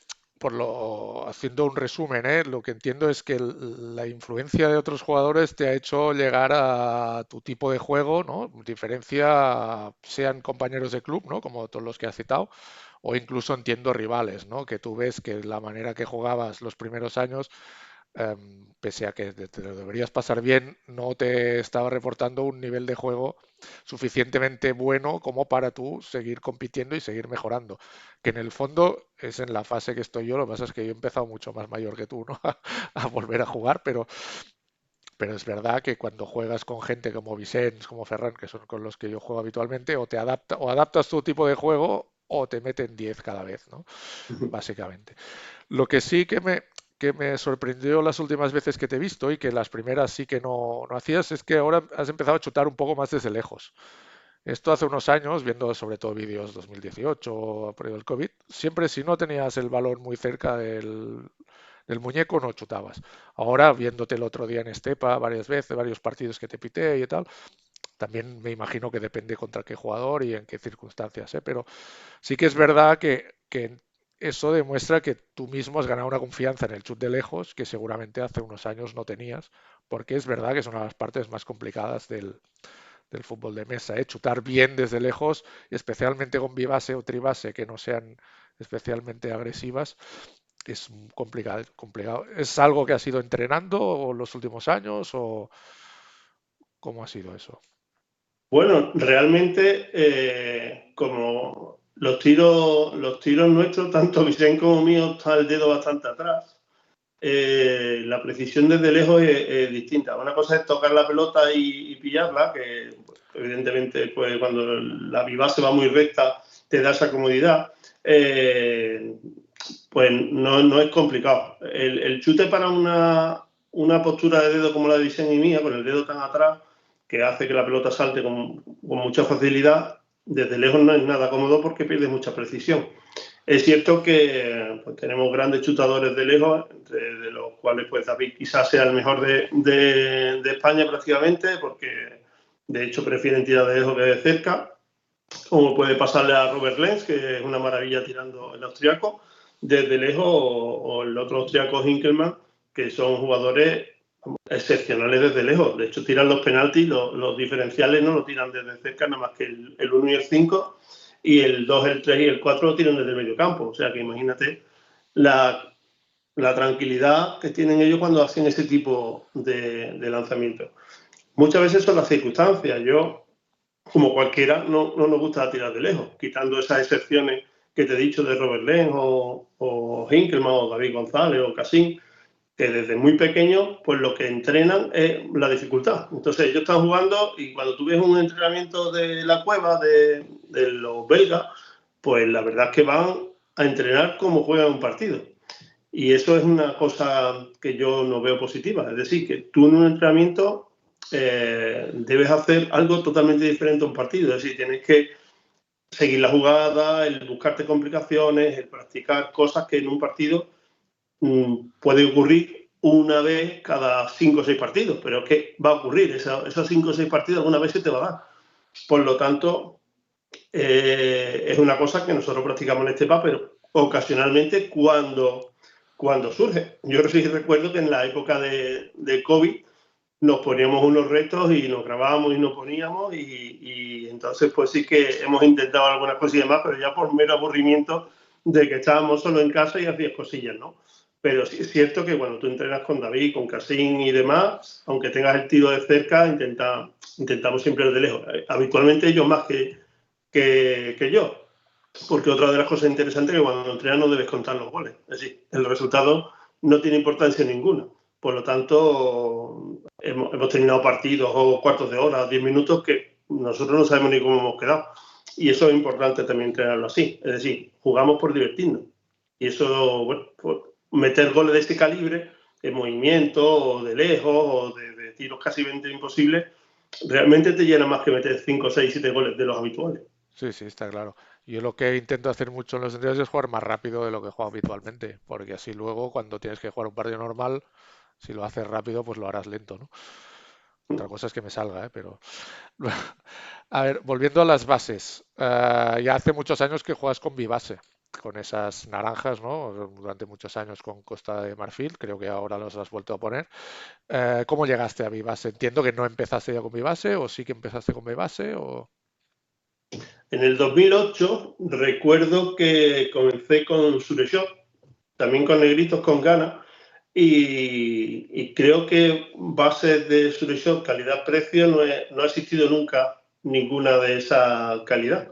haciendo un resumen, ¿eh? Lo que entiendo es que la influencia de otros jugadores te ha hecho llegar a tu tipo de juego, ¿no? Diferencia, sean compañeros de club, ¿no? Como todos los que has citado, o incluso entiendo rivales, ¿no? Que tú ves que la manera que jugabas los primeros años, pese a que te lo deberías pasar bien, no te estaba reportando un nivel de juego suficientemente bueno como para tú seguir compitiendo y seguir mejorando. Que en el fondo es en la fase que estoy yo, lo que pasa es que yo he empezado mucho más mayor que tú, ¿no? A volver a jugar, pero es verdad que cuando juegas con gente como Vicens, como Ferran, que son con los que yo juego habitualmente, o adaptas tu tipo de juego o te meten 10 cada vez, ¿no? Básicamente. Lo que sí que me sorprendió las últimas veces que te he visto y que las primeras sí que no hacías es que ahora has empezado a chutar un poco más desde lejos. Esto hace unos años, viendo sobre todo vídeos 2018, periodo del COVID, siempre si no tenías el balón muy cerca del muñeco no chutabas. Ahora, viéndote el otro día en Estepa varias veces, varios partidos que te pité y tal, también me imagino que depende contra qué jugador y en qué circunstancias, ¿eh? Pero sí que es verdad que eso demuestra que tú mismo has ganado una confianza en el chut de lejos que seguramente hace unos años no tenías, porque es verdad que es una de las partes más complicadas del fútbol de mesa, ¿eh? Chutar bien desde lejos, especialmente con bibase o tribase que no sean especialmente agresivas, es complicado, complicado. ¿Es algo que has ido entrenando los últimos años o cómo ha sido eso? Bueno, realmente, como los tiros nuestros, tanto Vicente como mío, está el dedo bastante atrás. La precisión desde lejos es distinta. Una cosa es tocar la pelota y pillarla, que pues, evidentemente pues, cuando la base va muy recta te da esa comodidad. Pues no es complicado. El chute para una postura de dedo como la de Vicente y mía, con el dedo tan atrás, que hace que la pelota salte con mucha facilidad, desde lejos no es nada cómodo porque pierde mucha precisión. Es cierto que pues, tenemos grandes chutadores de lejos, de los cuales pues, David quizás sea el mejor de España prácticamente, porque de hecho prefieren tirar de lejos que de cerca, como puede pasarle a Robert Lenz, que es una maravilla tirando el austriaco desde lejos, o el otro austriaco Hinkelmann, que son jugadores excepcionales desde lejos. De hecho, tiran los penaltis, los diferenciales no lo tiran desde cerca, nada más que el 1 y el 5, y el 2, el 3 y el 4 lo tiran desde el medio campo. O sea que imagínate la, la tranquilidad que tienen ellos cuando hacen ese tipo de lanzamiento. Muchas veces son las circunstancias. Yo, como cualquiera, no nos gusta tirar de lejos, quitando esas excepciones que te he dicho de Robert Lenz o Hinkelmann o David González o Casín, que desde muy pequeños, pues lo que entrenan es la dificultad. Entonces ellos están jugando y cuando tú ves un entrenamiento de la cueva de los belgas, pues la verdad es que van a entrenar como juegan un partido. Y eso es una cosa que yo no veo positiva. Es decir, que tú en un entrenamiento debes hacer algo totalmente diferente a un partido. Es decir, tienes que seguir la jugada, el buscarte complicaciones, el practicar cosas que en un partido puede ocurrir una vez cada 5 o 6 partidos, pero es que va a ocurrir, esos 5 o 6 partidos alguna vez se te va a dar. Por lo tanto, es una cosa que nosotros practicamos en Estepa, pero ocasionalmente cuando surge. Yo sí recuerdo que en la época de COVID nos poníamos unos retos y nos grabábamos y nos poníamos y entonces pues sí que hemos intentado algunas cosas y demás, pero ya por mero aburrimiento de que estábamos solo en casa y hacías cosillas, ¿no? Pero sí es cierto que cuando tú entrenas con David, con Casín y demás, aunque tengas el tiro de cerca, intentamos siempre el de lejos. Habitualmente ellos más que yo, porque otra de las cosas interesantes es que cuando entrenas no debes contar los goles. Es decir, el resultado no tiene importancia ninguna. Por lo tanto, hemos terminado partidos o cuartos de hora, 10 minutos que nosotros no sabemos ni cómo hemos quedado. Y eso es importante también entrenarlo así. Es decir, jugamos por divertirnos. Y eso, bueno, pues meter goles de este calibre, de movimiento, o de lejos, o de tiros casi 20 imposibles, realmente te llena más que meter 5 6 7 goles de los habituales. Sí, sí, está claro. Yo lo que intento hacer mucho en los entrenamientos es jugar más rápido de lo que juego habitualmente, porque así luego cuando tienes que jugar un partido normal, si lo haces rápido, pues lo harás lento, ¿no? Otra cosa es que me salga, ¿eh? Pero a ver, volviendo a las bases, ya hace muchos años que juegas con bibase, con esas naranjas, ¿no? Durante muchos años con Costa de Marfil, creo que ahora los has vuelto a poner. ¿Cómo llegaste a bibase? Entiendo que no empezaste ya con bibase, o sí que empezaste con bibase, o... En el 2008 recuerdo que comencé con Sureshot, también con negritos con ganas, y creo que bases de Sureshot calidad-precio no ha existido nunca ninguna de esa calidad.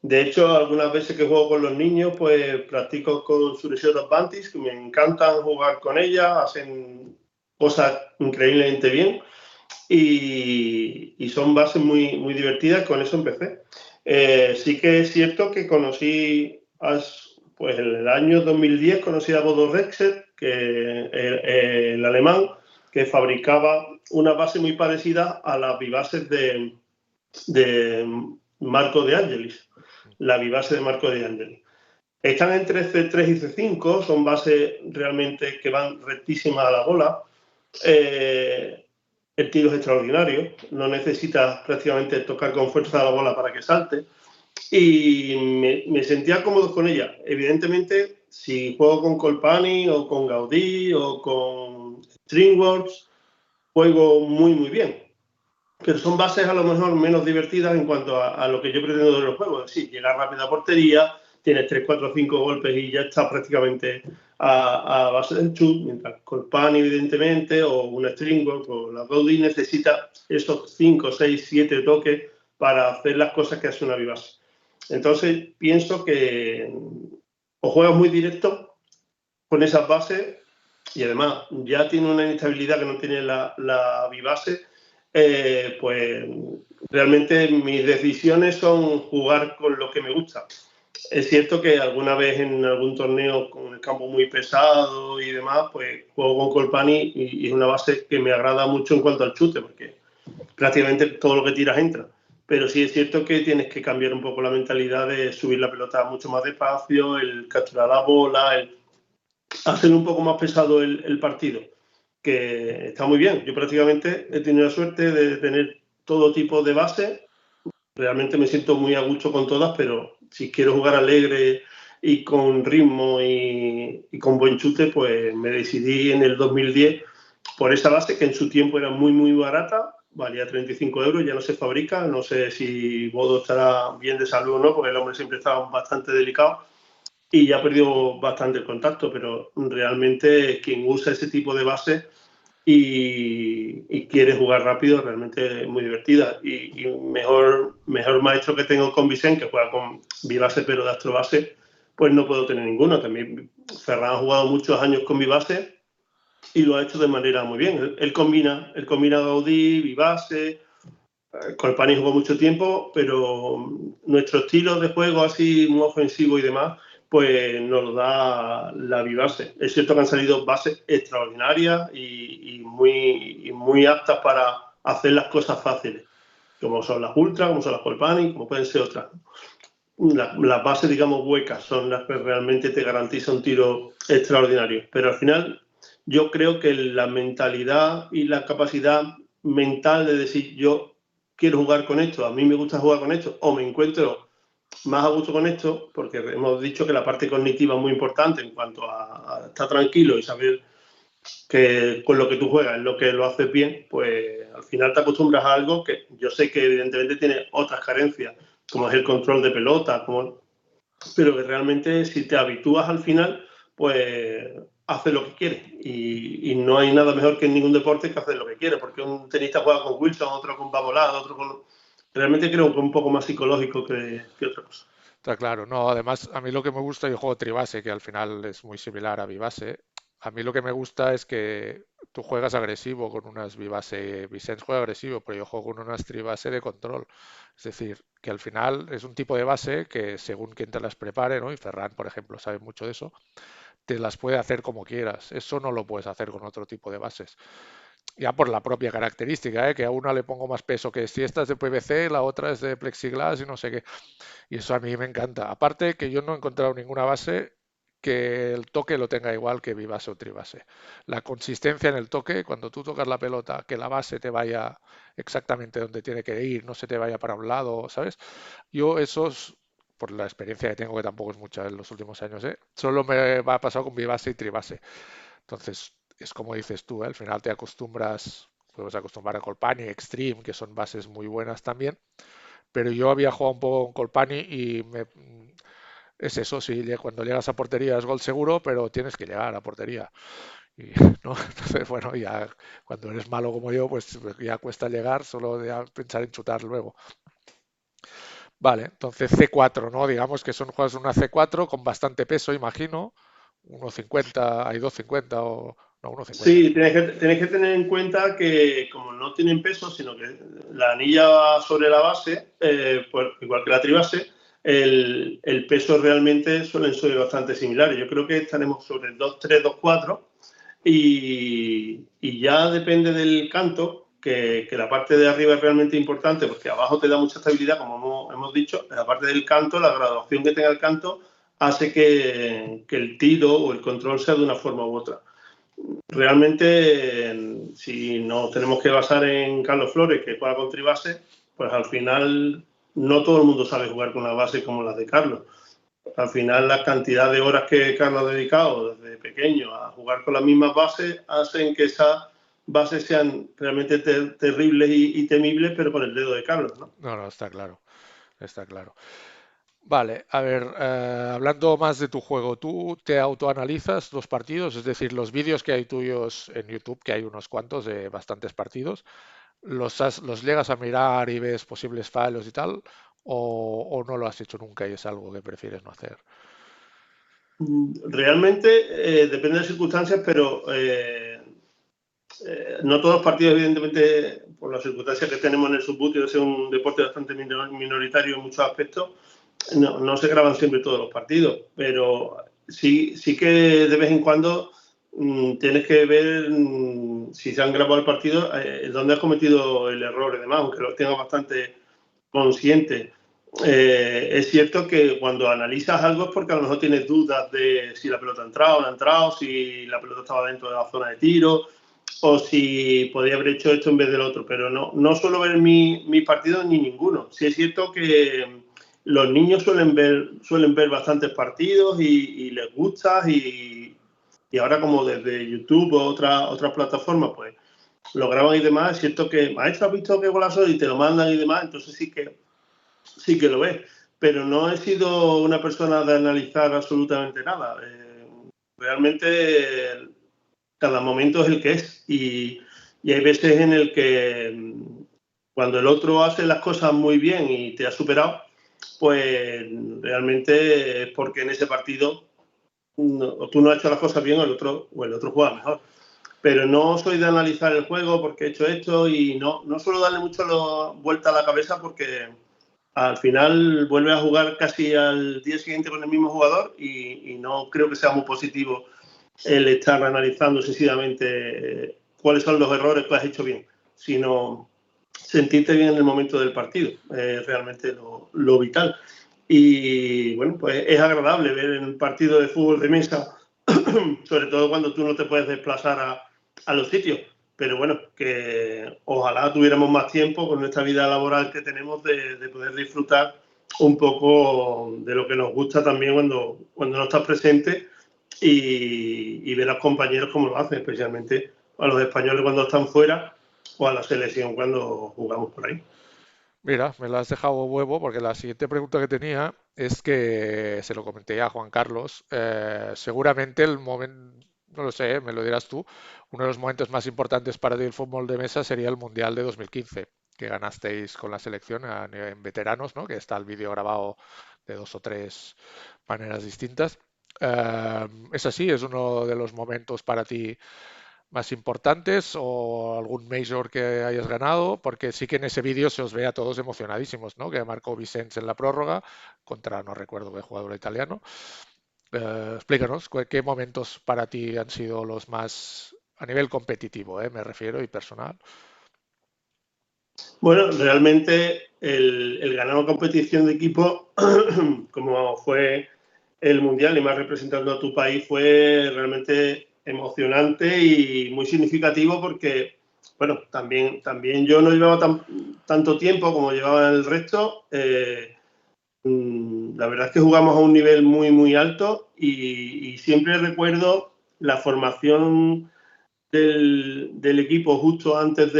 De hecho, algunas veces que juego con los niños, pues practico con Sureshot Advantage, que me encantan jugar con ellas, hacen cosas increíblemente bien y son bases muy, muy divertidas, con eso empecé. Sí que es cierto que conocí, pues en el año 2010 conocí a Bodo Rexer, que el alemán, que fabricaba una base muy parecida a las bibases de Marco de Angelis, la bibase de Marco de Angelis. Están entre C3 y C5, son bases realmente que van rectísimas a la bola. El tiro es extraordinario, no necesitas prácticamente tocar con fuerza la bola para que salte. Y me sentía cómodo con ella. Evidentemente, si juego con Colpani o con Gaudí o con Stringworks, juego muy, muy bien. Pero son bases a lo mejor menos divertidas en cuanto a lo que yo pretendo de los juegos. Es decir, llegar rápido a portería, tienes 3 4 5 golpes y ya estás prácticamente a base del shoot, mientras Colpani, evidentemente, o una Stringwork o la Gaudí necesita esos 5 6 7 toques para hacer las cosas que hace una bibase. Entonces, pienso que o juegas muy directo con esas bases y además ya tiene una inestabilidad que no tiene la bibase, pues realmente mis decisiones son jugar con lo que me gusta. Es cierto que alguna vez en algún torneo con el campo muy pesado y demás, pues juego con Colpani y es una base que me agrada mucho en cuanto al chute, porque prácticamente todo lo que tiras entra. Pero sí es cierto que tienes que cambiar un poco la mentalidad de subir la pelota mucho más despacio, el capturar la bola, el hacer un poco más pesado el partido, que está muy bien. Yo prácticamente he tenido la suerte de tener todo tipo de bases. Realmente me siento muy a gusto con todas, pero si quiero jugar alegre y con ritmo y con buen chute, pues me decidí en el 2010 por esa base que en su tiempo era muy, muy barata, valía 35 euros, ya no se fabrica, no sé si Bodo estará bien de salud o no, porque el hombre siempre estaba bastante delicado y ya ha perdido bastante el contacto, pero realmente quien usa ese tipo de base y quiere jugar rápido, realmente es muy divertida. Y mejor maestro que tengo con Vicente, que juega con bibase pero de astrobase, pues no puedo tener ninguno. También Ferran ha jugado muchos años con bibase y lo ha hecho de manera muy bien. Él combina Gaudí, bibase, con el Pani jugó mucho tiempo, pero nuestro estilo de juego así muy ofensivo y demás, pues nos lo da la bibase. Es cierto que han salido bases extraordinarias y muy aptas para hacer las cosas fáciles, como son las Ultra, como son las Colpani, como pueden ser otras. Las bases, digamos, huecas son las que realmente te garantizan un tiro extraordinario. Pero al final, yo creo que la mentalidad y la capacidad mental de decir yo quiero jugar con esto, a mí me gusta jugar con esto, o me encuentro más a gusto con esto, porque hemos dicho que la parte cognitiva es muy importante en cuanto a estar tranquilo y saber que con lo que tú juegas es lo que lo haces bien, pues al final te acostumbras a algo que yo sé que evidentemente tiene otras carencias, como es el control de pelota, pero que realmente si te habitúas al final, pues haces lo que quieres. Y no hay nada mejor que en ningún deporte que hacer lo que quieres, porque un tenista juega con Wilson, otro con Babolado, otro con... Realmente creo que es un poco más psicológico que otra cosa. Está claro, no, además a mí lo que me gusta, yo juego tribase, que al final es muy similar a bibase. A mí lo que me gusta es que tú juegas agresivo con unas bibase, Vicens juega agresivo, pero yo juego con unas tribase de control. Es decir, que al final es un tipo de base que según quien te las prepare, ¿no? Y Ferran, por ejemplo, sabe mucho de eso, te las puede hacer como quieras. Eso no lo puedes hacer con otro tipo de bases. Ya por la propia característica, ¿eh? Que a una le pongo más peso que si esta es de PVC, la otra es de plexiglas y no sé qué. Y eso a mí me encanta. Aparte que yo no he encontrado ninguna base que el toque lo tenga igual que bibase o tribase. La consistencia en el toque, cuando tú tocas la pelota, que la base te vaya exactamente donde tiene que ir, no se te vaya para un lado, ¿sabes? Yo esos, por la experiencia que tengo, que tampoco es mucha en los últimos años, ¿eh? Solo me ha pasado con bibase y tribase. Entonces, es como dices tú, ¿eh? Al final te acostumbras, puedes acostumbrar a Colpani, Extreme, que son bases muy buenas también, pero yo había jugado un poco con Colpani y es eso, sí, cuando llegas a portería es gol seguro, pero tienes que llegar a portería. Y, ¿no? Entonces, bueno, ya cuando eres malo como yo, pues ya cuesta llegar, solo de pensar en chutar luego. Vale, entonces C4, ¿no? Digamos que son juegos de una C4 con bastante peso, imagino. 1,50, hay 2,50 o... No, 1,50. Sí, tienes que tener en cuenta que como no tienen peso, sino que la anilla va sobre la base, pues, igual que la tribase, el peso realmente suelen ser bastante similares. Yo creo que estaremos sobre el 2,3, 2,4 y ya depende del canto, que la parte de arriba es realmente importante porque abajo te da mucha estabilidad, como hemos dicho. La parte del canto, la graduación que tenga el canto, hace que el tiro o el control sea de una forma u otra. Realmente, si nos tenemos que basar en Carlos Flores, que juega con tribase, pues al final no todo el mundo sabe jugar con una base como la de Carlos. Al final, la cantidad de horas que Carlos ha dedicado desde pequeño a jugar con las mismas bases hacen que esas bases sean realmente terribles y temibles, pero con el dedo de Carlos, ¿no? No, no, está claro, está claro. Vale, a ver, hablando más de tu juego, ¿tú te autoanalizas los partidos? Es decir, los vídeos que hay tuyos en YouTube, que hay unos cuantos de bastantes partidos, ¿los llegas a mirar y ves posibles fallos y tal? O no lo has hecho nunca y es algo que prefieres no hacer? Realmente depende de las circunstancias, pero no todos los partidos, evidentemente, por las circunstancias que tenemos en el subbuteo, es un deporte bastante minoritario en muchos aspectos, no se graban siempre todos los partidos, pero sí que de vez en cuando tienes que ver si se han grabado el partido, dónde has cometido el error y demás, aunque lo tengas bastante consciente. Es cierto que cuando analizas algo es porque a lo mejor tienes dudas de si la pelota ha entrado o no ha entrado, si la pelota estaba dentro de la zona de tiro o si podía haber hecho esto en vez del otro, pero no suelo ver mi partido ni ninguno. Sí es cierto que los niños suelen ver bastantes partidos y les gusta y ahora como desde YouTube o otras plataformas, pues lo graban y demás. Es cierto que, maestro, ¿has visto qué golazo? Y te lo mandan y demás, entonces sí que lo ves. Pero no he sido una persona de analizar absolutamente nada. Realmente cada momento es el que es y hay veces en el que cuando el otro hace las cosas muy bien y te ha superado, pues realmente es porque en ese partido tú no has hecho las cosas bien o el otro juega mejor. Pero no soy de analizar el juego porque he hecho esto y no suelo darle mucho vuelta a la cabeza porque al final vuelve a jugar casi al día siguiente con el mismo jugador y no creo que sea muy positivo el estar analizando sencillamente cuáles son los errores que has hecho bien, sino sentirte bien en el momento del partido, realmente lo vital. Y bueno, pues es agradable ver en un partido de fútbol de mesa, sobre todo cuando tú no te puedes desplazar a los sitios. Pero bueno, que ojalá tuviéramos más tiempo con nuestra vida laboral que tenemos de poder disfrutar un poco de lo que nos gusta también cuando no estás presente y ver a los compañeros cómo lo hacen, especialmente a los españoles cuando están fuera o a la selección cuando jugamos por ahí. Mira, me lo has dejado huevo porque la siguiente pregunta que tenía es que se lo comenté ya a Juan Carlos. Seguramente el momento, no lo sé, me lo dirás tú, uno de los momentos más importantes para ti del fútbol de mesa sería el Mundial de 2015, que ganasteis con la selección en veteranos, ¿no? Que está el vídeo grabado de dos o tres maneras distintas. ¿Es así? ¿Es uno de los momentos para ti más importantes o algún major que hayas ganado? Porque sí que en ese vídeo se os ve a todos emocionadísimos, ¿no? Que marcó Vicens en la prórroga contra, no recuerdo qué jugador italiano. Explícanos, ¿qué momentos para ti han sido los más a nivel competitivo, me refiero, y personal? Bueno, realmente el ganar una competición de equipo, como fue el Mundial y más representando a tu país, fue realmente emocionante y muy significativo porque, bueno, también yo no llevaba tanto tiempo como llevaba el resto. La verdad es que jugamos a un nivel muy, muy alto y siempre recuerdo la formación del equipo justo antes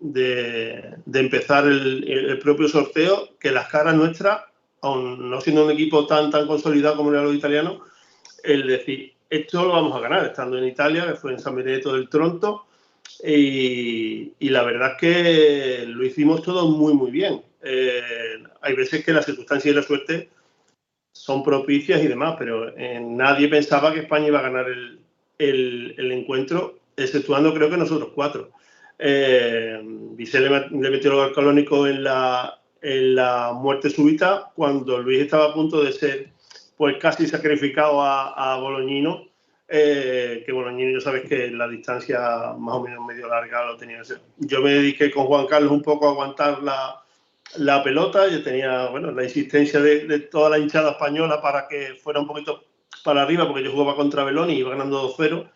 de empezar el propio sorteo, que las caras nuestras, aun no siendo un equipo tan consolidado como era los italianos, el decir, esto lo vamos a ganar, estando en Italia, que fue en San Benedetto del Tronto, y la verdad es que lo hicimos todo muy bien. Hay veces que las circunstancias y la suerte son propicias y demás, pero nadie pensaba que España iba a ganar el encuentro, exceptuando creo que nosotros 4. Vicente le metió el gol canónico en la muerte súbita, cuando Luis estaba a punto de ser pues casi sacrificado a Bolognino, que Bolognino, sabes que la distancia más o menos medio larga lo tenía. Yo me dediqué con Juan Carlos un poco a aguantar la pelota. Yo tenía la insistencia de toda la hinchada española para que fuera un poquito para arriba, porque yo jugaba contra Beloni y iba ganando 2-0,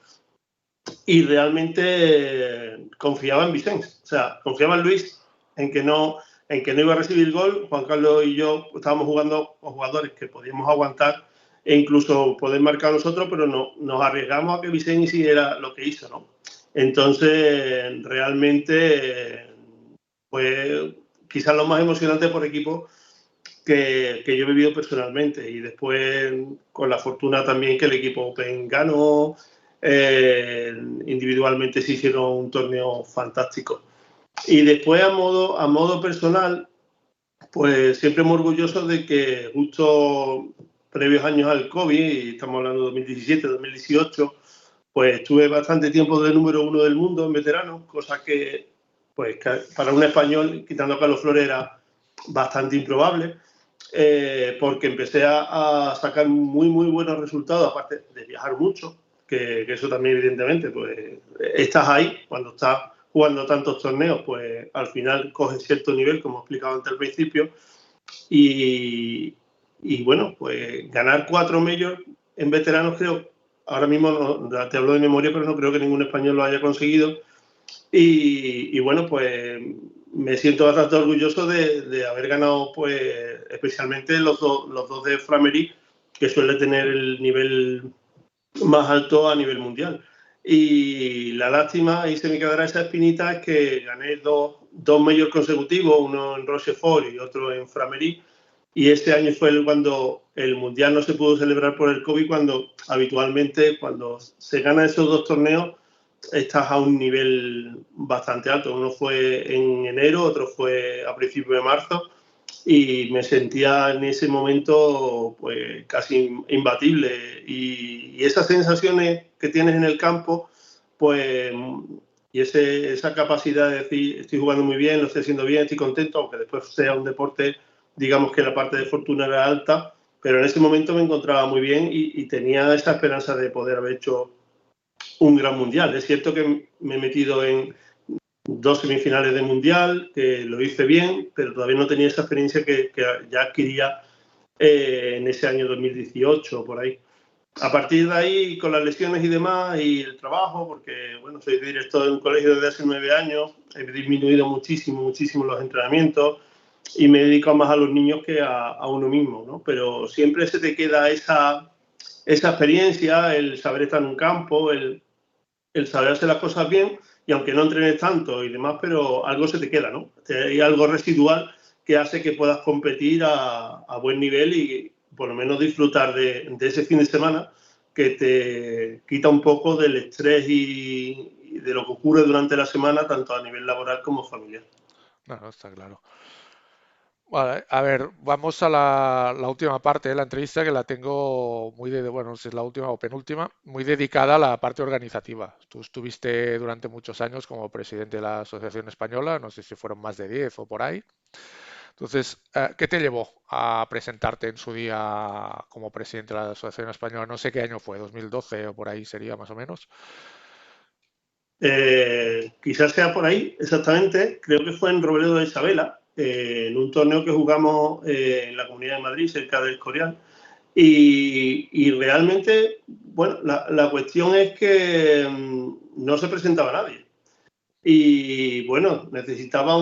y realmente confiaba en Vicente, o sea, confiaba en Luis en que no iba a recibir el gol. Juan Carlos y yo estábamos jugando con jugadores que podíamos aguantar e incluso poder marcar nosotros, pero no nos arriesgamos a que Vicente hiciera lo que hizo, ¿no? Entonces, realmente fue quizás lo más emocionante por equipo que yo he vivido personalmente, y después con la fortuna también que el equipo Open ganó. Individualmente se hicieron un torneo fantástico, y después a modo personal, pues siempre muy orgulloso de que justo previos años al COVID, y estamos hablando de 2017, 2018, pues estuve bastante tiempo de número 1 del mundo en veteranos, cosa que pues para un español, quitando a Carlos Flores, era bastante improbable, porque empecé a sacar muy buenos resultados, aparte de viajar mucho, que eso también evidentemente, pues estás ahí, cuando estás jugando tantos torneos, pues al final coges cierto nivel, como he explicado antes al principio, y bueno, pues ganar 4 majors en veteranos, creo, ahora mismo te hablo de memoria, pero no creo que ningún español lo haya conseguido. Y bueno, pues me siento bastante orgulloso de haber ganado, pues especialmente los dos de Framery, que suele tener el nivel más alto a nivel mundial. Y la lástima, y se me quedará esa espinita, es que gané dos majors consecutivos, uno en Rochefort y otro en Framery, y este año fue cuando el mundial no se pudo celebrar por el COVID, cuando habitualmente cuando se gana esos dos torneos estás a un nivel bastante alto. Uno fue en enero, otro fue a principios de marzo, y me sentía en ese momento pues casi imbatible, y esas sensaciones que tienes en el campo, pues, y esa capacidad de decir estoy jugando muy bien, lo estoy haciendo bien, estoy contento, aunque después sea un deporte, digamos que la parte de fortuna era alta, pero en ese momento me encontraba muy bien, y tenía esa esperanza de poder haber hecho un gran mundial. Es cierto que me he metido en 2 semifinales de mundial, que lo hice bien, pero todavía no tenía esa experiencia que ya adquiría en ese año 2018, por ahí. A partir de ahí, con las lesiones y demás, y el trabajo, porque bueno, soy director de un colegio desde hace 9 años, he disminuido muchísimo los entrenamientos, y me dedico más a los niños que a uno mismo, ¿no? Pero siempre se te queda esa experiencia, el saber estar en un campo, el saber hacer las cosas bien, y aunque no entrenes tanto y demás, pero algo se te queda, ¿no? Hay algo residual que hace que puedas competir a buen nivel, y por lo menos disfrutar de ese fin de semana, que te quita un poco del estrés y de lo que ocurre durante la semana, tanto a nivel laboral como familiar. No, no, está claro. Vale, a ver, vamos a la última parte de la entrevista, que la tengo bueno, no sé si es la última o penúltima, muy dedicada a la parte organizativa. Tú estuviste durante muchos años como presidente de la Asociación Española, no sé si fueron más de 10 o por ahí. Entonces, ¿qué te llevó a presentarte en su día como presidente de la Asociación Española? No sé qué año fue, 2012 o por ahí sería más o menos. Quizás sea por ahí, exactamente. Creo que fue en Robledo de Isabela, en un torneo que jugamos en la Comunidad de Madrid, cerca del Escorial. Y realmente, bueno, la cuestión es que no se presentaba nadie. Y bueno, necesitaba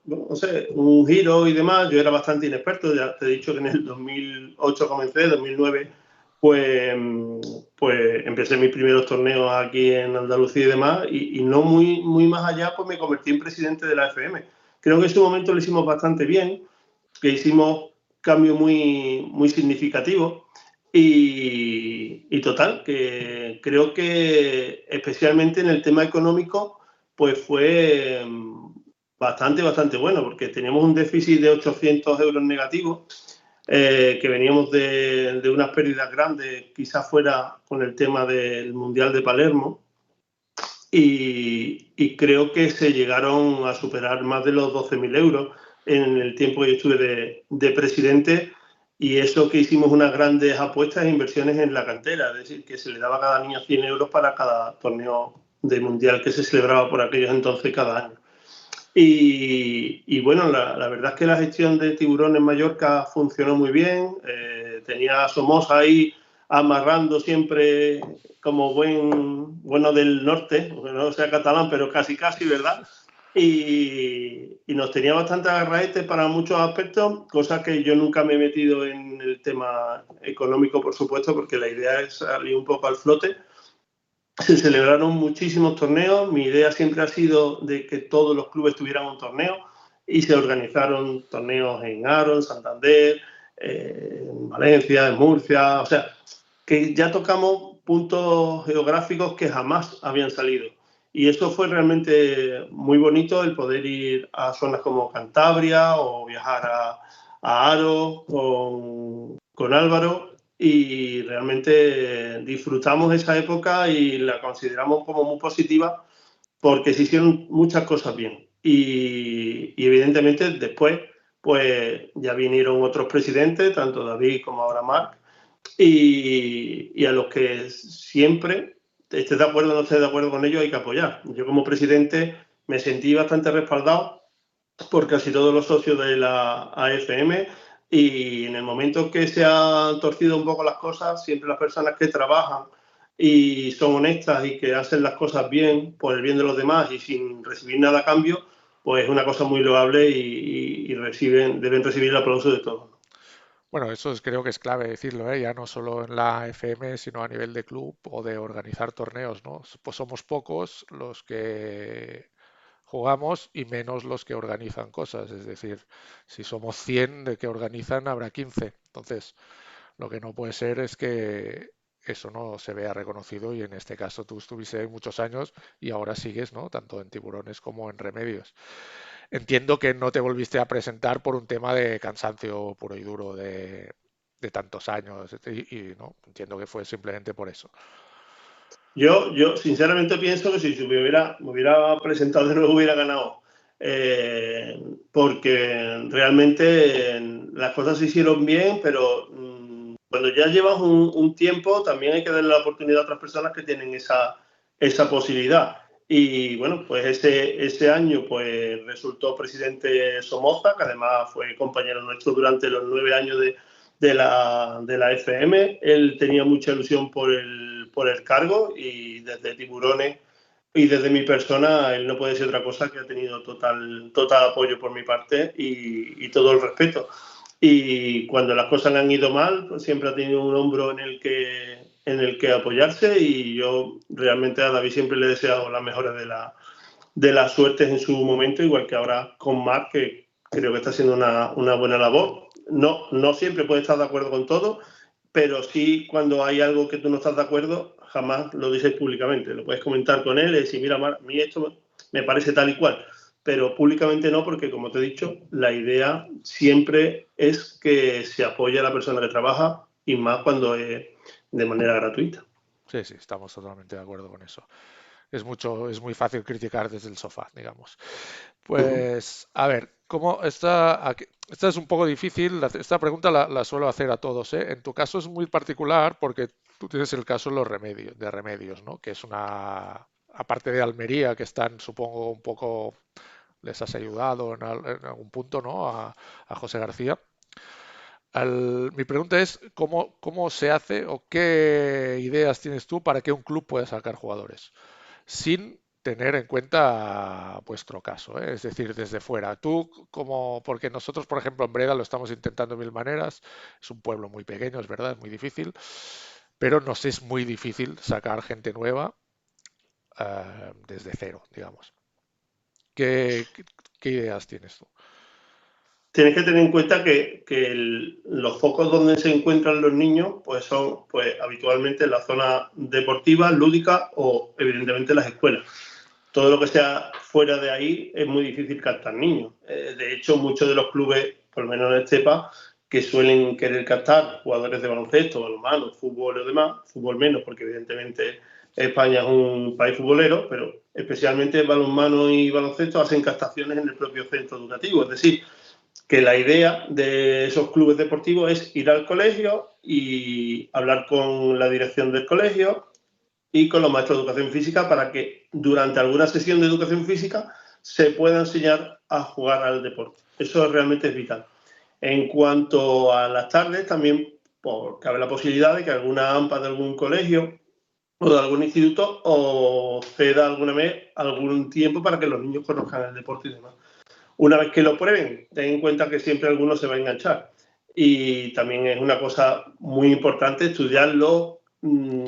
no sé, un giro y demás. Yo era bastante inexperto, ya te he dicho que en el 2008 comencé, 2009 pues, pues empecé mis primeros torneos aquí en Andalucía y demás, y no muy más allá, pues me convertí en presidente de la FM. Creo que en su momento lo hicimos bastante bien, que hicimos cambios muy significativos y total, que creo que especialmente en el tema económico, pues fue bastante bueno, porque teníamos un déficit de 800 euros negativos, que veníamos de unas pérdidas grandes, quizás fuera con el tema del Mundial de Palermo, y creo que se llegaron a superar más de los 12.000 euros en el tiempo que yo estuve de presidente, y eso que hicimos unas grandes apuestas e inversiones en la cantera, es decir, que se le daba a cada niño 100 euros para cada torneo de mundial que se celebraba por aquellos entonces cada año. Y bueno, la verdad es que la gestión de Tiburón en Mallorca funcionó muy bien. Tenía a Somoza ahí amarrando siempre como bueno del norte, aunque no sea catalán, pero casi, ¿verdad? Y nos tenía bastante agarraete para muchos aspectos, cosas que yo nunca me he metido en el tema económico, por supuesto, porque la idea es salir un poco al flote. Se celebraron muchísimos torneos. Mi idea siempre ha sido de que todos los clubes tuvieran un torneo, y se organizaron torneos en Aro, en Santander, en Valencia, en Murcia. O sea, que ya tocamos puntos geográficos que jamás habían salido. Y eso fue realmente muy bonito, el poder ir a zonas como Cantabria o viajar a Aro con Álvaro, y realmente disfrutamos esa época y la consideramos como muy positiva porque se hicieron muchas cosas bien. Y evidentemente después pues ya vinieron otros presidentes, tanto David como ahora Marc, y a los que siempre, estés de acuerdo o no estés de acuerdo con ellos, hay que apoyar. Yo como presidente me sentí bastante respaldado por casi todos los socios de la AFM, y en el momento que se han torcido un poco las cosas, siempre las personas que trabajan y son honestas y que hacen las cosas bien por el bien de los demás y sin recibir nada a cambio, pues es una cosa muy loable, y deben recibir el aplauso de todos. Bueno, creo que es clave decirlo, ¿eh? Ya no solo en la FM, sino a nivel de club o de organizar torneos, ¿no? Pues somos pocos los que jugamos y menos los que organizan cosas. Es decir, si somos 100 de que organizan, habrá 15. Entonces, lo que no puede ser es que eso no se vea reconocido, y en este caso tú estuviste ahí muchos años y ahora sigues, ¿no? Tanto en Tiburones como en Remedios. Entiendo que no te volviste a presentar por un tema de cansancio puro y duro de tantos años no, entiendo que fue simplemente por eso. Yo sinceramente pienso que si me hubiera presentado de nuevo hubiera ganado. Porque realmente las cosas se hicieron bien, pero cuando ya llevas un tiempo también hay que darle la oportunidad a otras personas que tienen esa posibilidad. Y bueno, pues ese año pues resultó presidente Somoza, que además fue compañero nuestro durante los 9 años de la FM. Él tenía mucha ilusión por el cargo, y desde Tiburones y desde mi persona, él no puede ser otra cosa que ha tenido total apoyo por mi parte, y todo el respeto. Y cuando las cosas le han ido mal, pues siempre ha tenido un hombro en el que apoyarse, y yo realmente a David siempre le he deseado las mejores de las suertes en su momento, igual que ahora con Marc, que creo que está haciendo una buena labor. No siempre puede estar de acuerdo con todo, pero sí, cuando hay algo que tú no estás de acuerdo, jamás lo dices públicamente. Lo puedes comentar con él y decir, mira, Marc, a mí esto me parece tal y cual, pero públicamente no, porque como te he dicho, la idea siempre es que se apoye a la persona que trabaja, y más cuando es de manera gratuita. Sí, sí, estamos totalmente de acuerdo con eso. Es muy fácil criticar desde el sofá, digamos. Pues, a ver, esta es un poco difícil, esta pregunta la suelo hacer a todos, ¿eh? En tu caso es muy particular porque tú tienes el caso de Remedios, ¿no? Que es aparte de Almería, que están, supongo, un poco, les has ayudado en algún punto, ¿no? A José García. Mi pregunta es, ¿cómo se hace o qué ideas tienes tú para que un club pueda sacar jugadores? Sin tener en cuenta vuestro caso, ¿eh? Es decir, desde fuera. Porque nosotros, por ejemplo, en Breda lo estamos intentando de mil maneras, es un pueblo muy pequeño, es verdad, es muy difícil, pero nos es muy difícil sacar gente nueva desde cero, digamos. ¿Qué, qué- qué ideas tienes tú? Tienes que tener en cuenta que los focos donde se encuentran los niños pues son pues habitualmente la zona deportiva, lúdica o evidentemente las escuelas. Todo lo que sea fuera de ahí es muy difícil captar niños. De hecho, muchos de los clubes, por lo menos en Estepa, que suelen querer captar jugadores de baloncesto, balonmano, fútbol o demás, fútbol menos, porque evidentemente España es un país futbolero, pero especialmente balonmano y baloncesto hacen captaciones en el propio centro educativo. Es decir, que la idea de esos clubes deportivos es ir al colegio y hablar con la dirección del colegio y con los maestros de educación física para que durante alguna sesión de educación física se pueda enseñar a jugar al deporte. Eso realmente es vital. En cuanto a las tardes, también cabe la posibilidad de que alguna AMPA de algún colegio o de algún instituto o ceda alguna vez algún tiempo para que los niños conozcan el deporte y demás. Una vez que lo prueben, ten en cuenta que siempre alguno se va a enganchar. Y también es una cosa muy importante estudiar los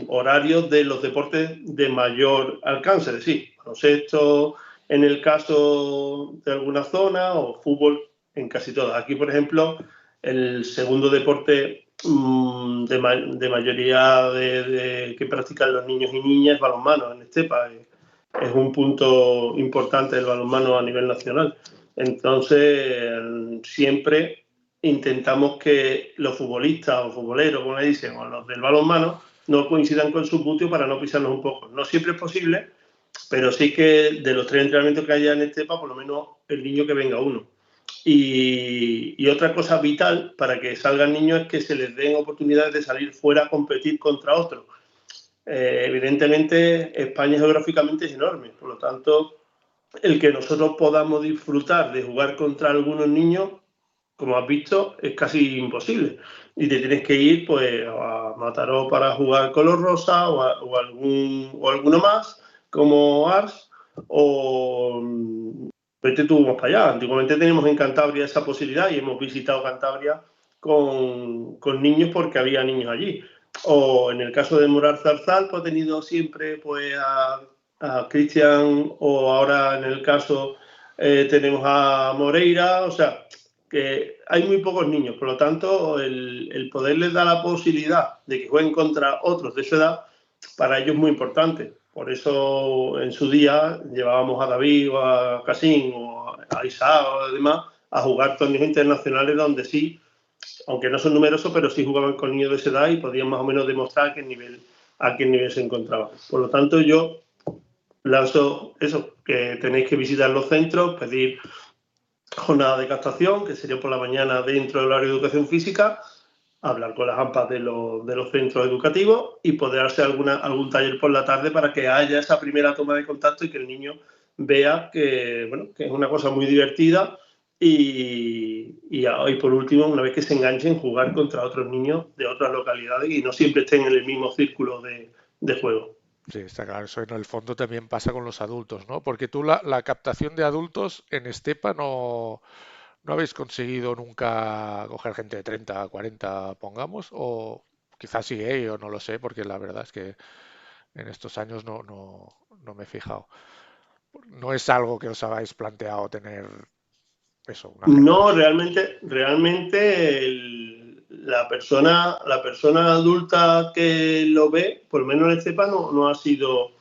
horarios de los deportes de mayor alcance, es decir, baloncesto en el caso de alguna zona o fútbol en casi todas. Aquí, por ejemplo, el segundo deporte de mayoría que practican los niños y niñas es balonmano en Estepa. Es un punto importante el balonmano a nivel nacional. Entonces, siempre intentamos que los futbolistas o futboleros, como le dicen, o los del balonmano, no coincidan con su buteo para no pisarnos un poco. No siempre es posible, pero sí que de los 3 entrenamientos que haya en Estepa, por lo menos el niño que venga uno. Y otra cosa vital para que salgan niños es que se les den oportunidades de salir fuera a competir contra otros. Evidentemente, España geográficamente es enorme, por lo tanto, el que nosotros podamos disfrutar de jugar contra algunos niños, como has visto, es casi imposible. Y te tienes que ir pues a Mataró para jugar color rosa o alguno más, como Ars, o vete tú más para allá. Antiguamente teníamos en Cantabria esa posibilidad y hemos visitado Cantabria con niños porque había niños allí. O en el caso de Morar Zarzal, pues he tenido siempre pues a Cristian, o ahora en el caso tenemos a Moreira, o sea, que hay muy pocos niños, por lo tanto, el poderles dar la posibilidad de que jueguen contra otros de su edad, para ellos es muy importante. Por eso en su día llevábamos a David o a Casín o a Isaac o demás a jugar torneos internacionales donde sí, aunque no son numerosos, pero sí jugaban con niños de esa edad y podían más o menos demostrar a qué nivel se encontraban. Por lo tanto, yo lanzo eso, que tenéis que visitar los centros, pedir jornada de captación, que sería por la mañana dentro del horario de educación física, hablar con las AMPAs de los centros educativos y poder hacer algún taller por la tarde para que haya esa primera toma de contacto y que el niño vea que, bueno, que es una cosa muy divertida y por último, una vez que se enganchen, jugar contra otros niños de otras localidades y no siempre estén en el mismo círculo de juego. Sí, está claro. Eso en el fondo también pasa con los adultos, ¿no? Porque tú la captación de adultos en Estepa no habéis conseguido nunca coger gente de 30, 40, pongamos, o quizás sí, yo no lo sé, porque la verdad es que en estos años no me he fijado. No es algo que os habéis planteado tener eso, una gente No, así. realmente la persona adulta que lo ve, por lo menos en Estepa, no ha sido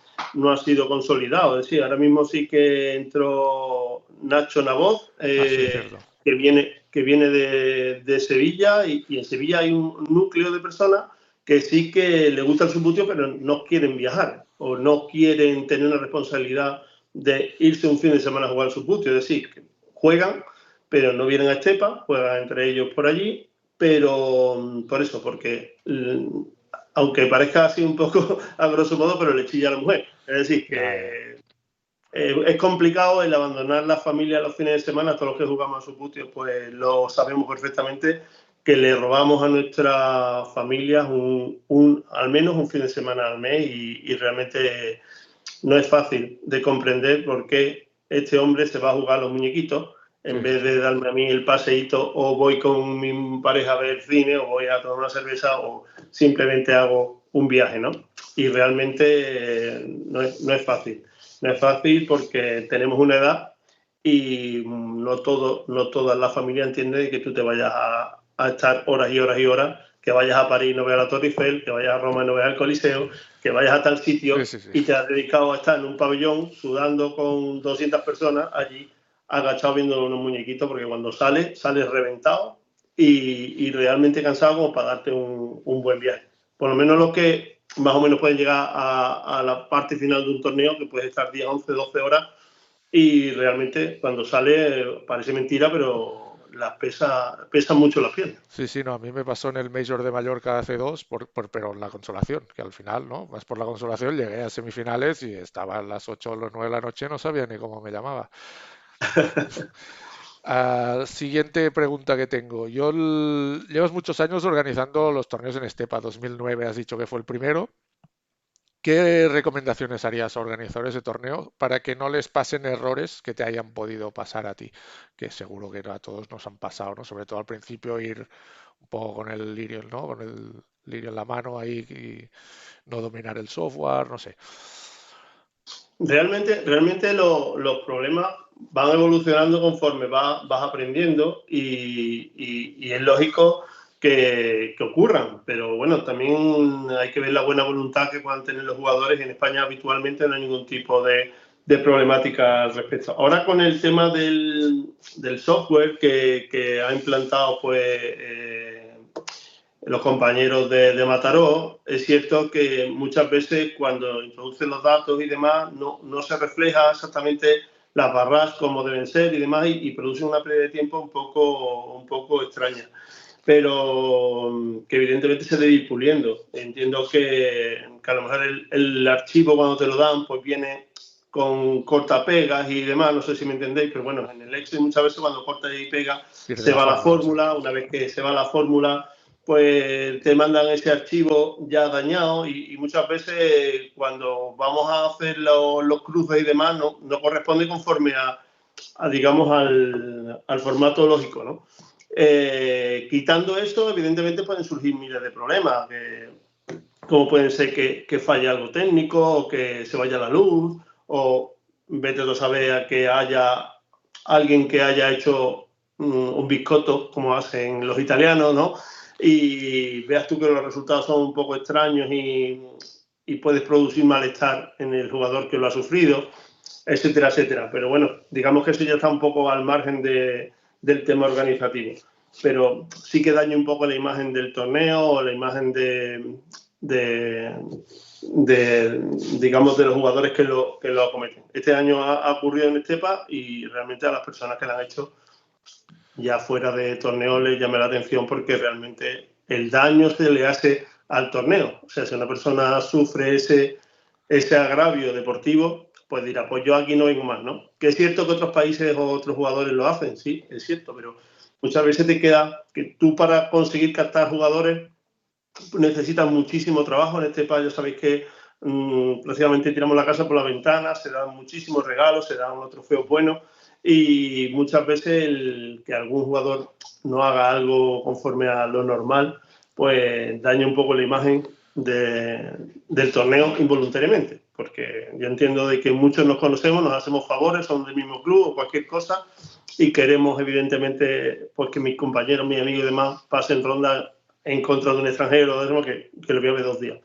consolidado. Es decir, ahora mismo sí que entró Nacho Navoz, Ah, sí, cierto. que viene de Sevilla, y en Sevilla hay un núcleo de personas que sí que le gusta el subbuteo, pero no quieren viajar o no quieren tener una responsabilidad de irse un fin de semana a jugar al subbuteo. Es decir, que juegan pero no vienen a Estepa, juegan entre ellos por allí, pero por eso, porque aunque parezca así un poco a grosso modo, pero le chilla a la mujer. Es decir, Ya, ya. que es complicado el abandonar la familia los fines de semana. Todos los que jugamos a Subbuteo pues lo sabemos perfectamente, que le robamos a nuestras familias al menos un fin de semana al mes y realmente no es fácil de comprender por qué este hombre se va a jugar a los muñequitos En Sí, sí, vez de darme a mí el paseíto, o voy con mi pareja a ver cine, o voy a tomar una cerveza, o simplemente hago un viaje, ¿no? Y realmente no es fácil. No es fácil porque tenemos una edad y no toda la familia entiende que tú te vayas a estar horas y horas y horas, que vayas a París y no veas la Torre Eiffel, que vayas a Roma y no veas el Coliseo, que vayas a tal sí, sitio sí, sí. y te has dedicado a estar en un pabellón sudando con 200 personas allí agachado viendo unos muñequitos, porque cuando sales reventado y realmente cansado como para darte un buen viaje. Por lo menos los que más o menos pueden llegar a la parte final de un torneo, que puedes estar 10, 11, 12 horas, y realmente cuando sale parece mentira, pero pesan mucho las piernas. Sí, sí, no, a mí me pasó en el Major de Mallorca hace dos, pero en la consolación, que al final, ¿no? Más por la consolación, llegué a semifinales y estaba a las 8 o las 9 de la noche, no sabía ni cómo me llamaba. Siguiente pregunta que tengo. Llevas muchos años organizando los torneos en Estepa. 2009 has dicho que fue el primero. ¿Qué recomendaciones harías a organizadores de torneo para que no les pasen errores que te hayan podido pasar a ti? Que seguro que a todos nos han pasado, ¿no? Sobre todo al principio ir un poco con el lirio, ¿no? Con el lirio en la mano ahí y no dominar el software, no sé. Realmente los problemas van evolucionando conforme vas aprendiendo y es lógico que ocurran, pero bueno, también hay que ver la buena voluntad que puedan tener los jugadores. En España habitualmente no hay ningún tipo de problemática al respecto. Ahora con el tema del software que ha implantado los compañeros de Mataró, es cierto que muchas veces cuando introducen los datos y demás no se refleja exactamente las barras como deben ser y demás y produce una pérdida de tiempo un poco extraña, pero que evidentemente se debe ir puliendo. Entiendo que a lo mejor el archivo cuando te lo dan pues viene con cortapegas y demás, no sé si me entendéis, pero bueno, en el Excel muchas veces cuando cortas y pegas Pierde se la va la fórmula, sí. fórmula, una vez que se va la fórmula pues te mandan ese archivo ya dañado y muchas veces cuando vamos a hacer los cruces y demás no corresponde conforme digamos, al formato lógico, ¿no? Quitando esto, evidentemente pueden surgir miles de problemas, como pueden ser que falle algo técnico, o que se vaya la luz, o vete a saber a que haya alguien que haya hecho un biscotto, como hacen los italianos, ¿no? Y veas tú que los resultados son un poco extraños y puedes producir malestar en el jugador que lo ha sufrido, etcétera, etcétera. Pero bueno, digamos que eso ya está un poco al margen del tema organizativo. Pero sí que daña un poco la imagen del torneo o la imagen de, digamos, de los jugadores que lo acometen. Este año ha ocurrido en Estepa y realmente a las personas que lo han hecho ya fuera de torneo les llama la atención porque realmente el daño se le hace al torneo. O sea, si una persona sufre ese agravio deportivo, pues dirá, pues yo aquí no vengo más, ¿no? Que es cierto que otros países o otros jugadores lo hacen, sí, es cierto, pero muchas veces te queda que tú para conseguir captar jugadores necesitas muchísimo trabajo. En este país ya sabéis que prácticamente tiramos la casa por la ventana, se dan muchísimos regalos, se dan unos trofeos buenos y muchas veces que algún jugador no haga algo conforme a lo normal, pues daña un poco la imagen del torneo involuntariamente, porque yo entiendo de que muchos nos conocemos, nos hacemos favores, son del mismo club o cualquier cosa y queremos evidentemente pues, que mis compañeros, mis amigos y demás pasen ronda en contra de un extranjero que lo voy a ver 2 días.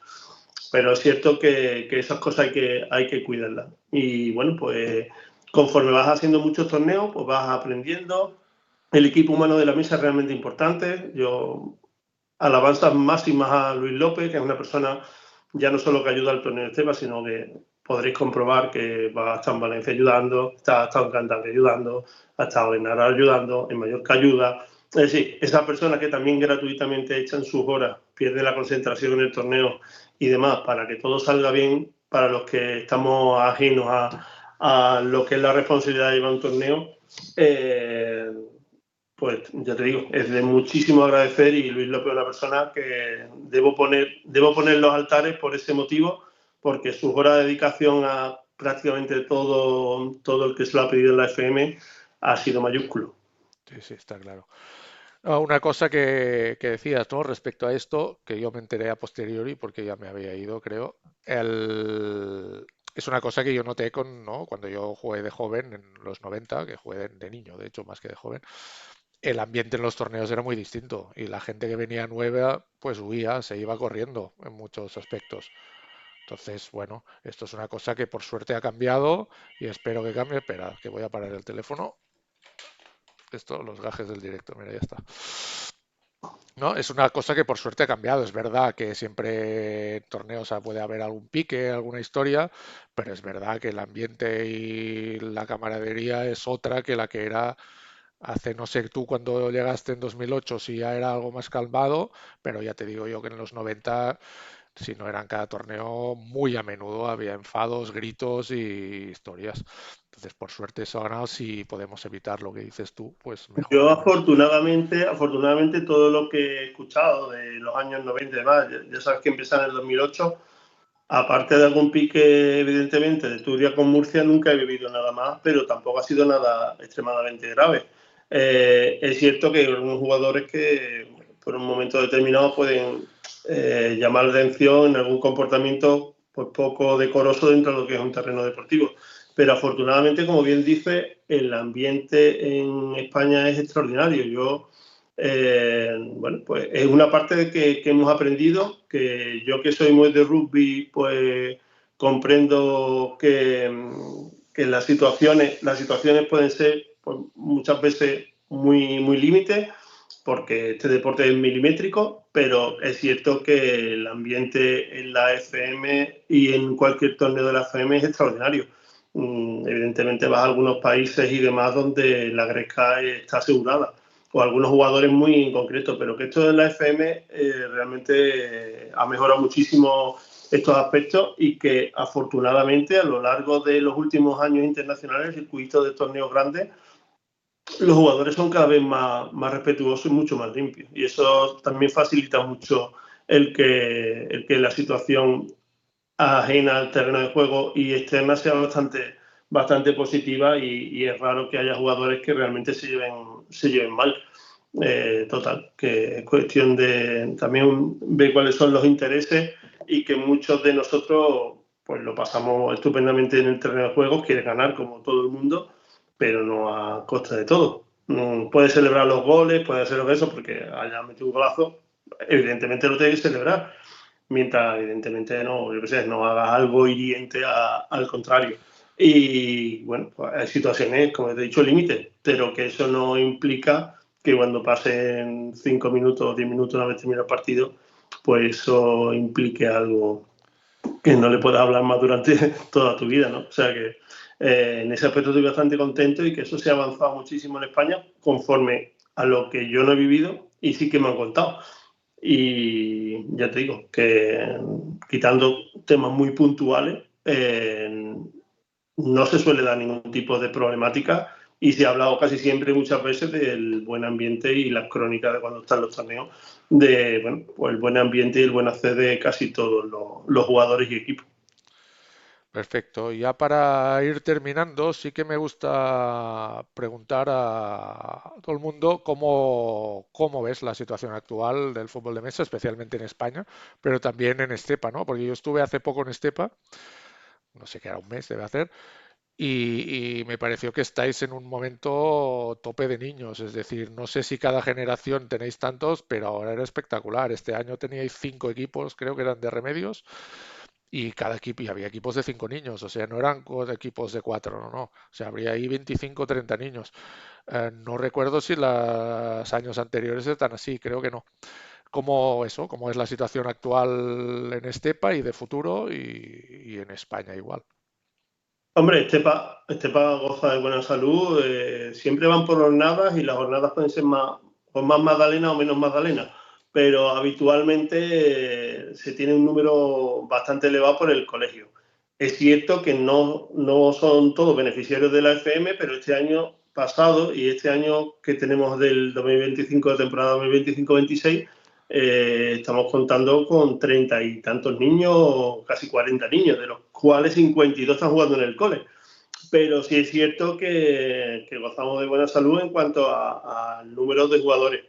Pero es cierto que esas cosas hay que cuidarlas. Y bueno, pues conforme vas haciendo muchos torneos, pues vas aprendiendo. El equipo humano de la mesa es realmente importante. Yo alabanzas máximas a Luis López, que es una persona ya no solo que ayuda al torneo de Estepa, sino que podréis comprobar que va a estar en Valencia ayudando, ha estado en Cantabria ayudando, ha estado en Nara ayudando, en Mallorca ayuda. Es decir, esas personas que también gratuitamente echan sus horas, pierden la concentración en el torneo y demás, para que todo salga bien, para los que estamos ajenos a lo que es la responsabilidad de llevar un torneo, pues ya te digo, es de muchísimo agradecer y Luis López es una persona que debo poner los altares por ese motivo, porque sus horas de dedicación a prácticamente todo el que se lo ha pedido en la FM ha sido mayúsculo. Sí, sí, está claro. Una cosa que decías, ¿no? Respecto a esto, que yo me enteré a posteriori porque ya me había ido, creo. Es una cosa que yo noté ¿no? Cuando yo jugué de joven en los 90, que jugué de niño, de hecho, más que de joven. El ambiente en los torneos era muy distinto y la gente que venía nueva, pues huía, se iba corriendo en muchos aspectos. Entonces, bueno, esto es una cosa que por suerte ha cambiado y espero que cambie. Espera, que voy a parar el teléfono. Esto, los gajes del directo, mira, ya está. No, es una cosa que por suerte ha cambiado. Es verdad que siempre en torneos puede haber algún pique, alguna historia, pero es verdad que el ambiente y la camaradería es otra que la que era hace, no sé tú cuando llegaste en 2008, si ya era algo más calmado, pero ya te digo yo que en los 90, si no eran cada torneo, muy a menudo había enfados, gritos y historias. Entonces, por suerte eso ha ganado. Si podemos evitar lo que dices tú, pues mejor Yo aún. afortunadamente todo lo que he escuchado de los años 90 y demás, ya sabes que empieza en el 2008, aparte de algún pique evidentemente de Turia con Murcia, nunca he vivido nada más, pero tampoco ha sido nada extremadamente grave. Es cierto que hay algunos jugadores que por un momento determinado pueden llamar la atención en algún comportamiento pues, poco decoroso dentro de lo que es un terreno deportivo. Pero afortunadamente, como bien dice, el ambiente en España es extraordinario. Bueno, pues es una parte de que hemos aprendido, que yo que soy muy de rugby, pues comprendo que las situaciones pueden ser pues, muchas veces muy límites, porque este deporte es milimétrico, pero es cierto que el ambiente en la FM y en cualquier torneo de la FM es extraordinario. Evidentemente vas a algunos países y demás donde la gresca está asegurada, o algunos jugadores muy en concreto, pero que esto de la FM realmente ha mejorado muchísimo estos aspectos y que afortunadamente a lo largo de los últimos años internacionales, el circuito de torneos grandes, los jugadores son cada vez más respetuosos y mucho más limpios. Y eso también facilita mucho el que la situación ajena al terreno de juego y externa sea bastante positiva y es raro que haya jugadores que realmente se lleven mal. Total, que es cuestión de también ver cuáles son los intereses y que muchos de nosotros pues lo pasamos estupendamente en el terreno de juego, quiere ganar como todo el mundo, pero no a costa de todo. Puede celebrar los goles, puede hacer eso porque haya metido un golazo, evidentemente lo tiene que celebrar, mientras evidentemente no, yo qué sé, no hagas algo hiriente al contrario. Y bueno, pues hay situaciones, como te he dicho, límites, pero que eso no implica que cuando pasen 5 minutos o 10 minutos una vez termine el partido, pues eso implique algo que no le puedas hablar más durante toda tu vida, ¿no? O sea que en ese aspecto estoy bastante contento y que eso se ha avanzado muchísimo en España conforme a lo que yo no he vivido y sí que me han contado. Y ya te digo, que quitando temas muy puntuales, no se suele dar ningún tipo de problemática y se ha hablado casi siempre, muchas veces, del buen ambiente y las crónicas de cuando están los torneos, de bueno, pues el buen ambiente y el buen hacer de casi todos los jugadores y equipos. Perfecto. Ya para ir terminando, sí que me gusta preguntar a todo el mundo cómo ves la situación actual del fútbol de mesa, especialmente en España, pero también en Estepa, ¿no? Porque yo estuve hace poco en Estepa, no sé qué era, un mes debe hacer, y me pareció que estáis en un momento tope de niños, es decir, no sé si cada generación tenéis tantos, pero ahora era espectacular. Este año teníais 5 equipos, creo que eran de remedios, y cada equipo, y había equipos de 5 niños, o sea, no eran equipos de 4, no, no, o sea, habría ahí 25 o 30 niños. No recuerdo si los años anteriores están así, creo que no. ¿Cómo es la situación actual en Estepa y de futuro y en España igual? Hombre, Estepa goza de buena salud, siempre van por jornadas y las jornadas pueden ser más magdalena o menos magdalena, pero habitualmente se tiene un número bastante elevado por el colegio. Es cierto que no son todos beneficiarios de la FM, pero este año pasado y este año que tenemos del 2025, de temporada 2025-26, estamos contando con 30 y tantos niños, casi 40 niños, de los cuales 52 están jugando en el cole. pero sí es cierto que gozamos de buena salud en cuanto al número de jugadores.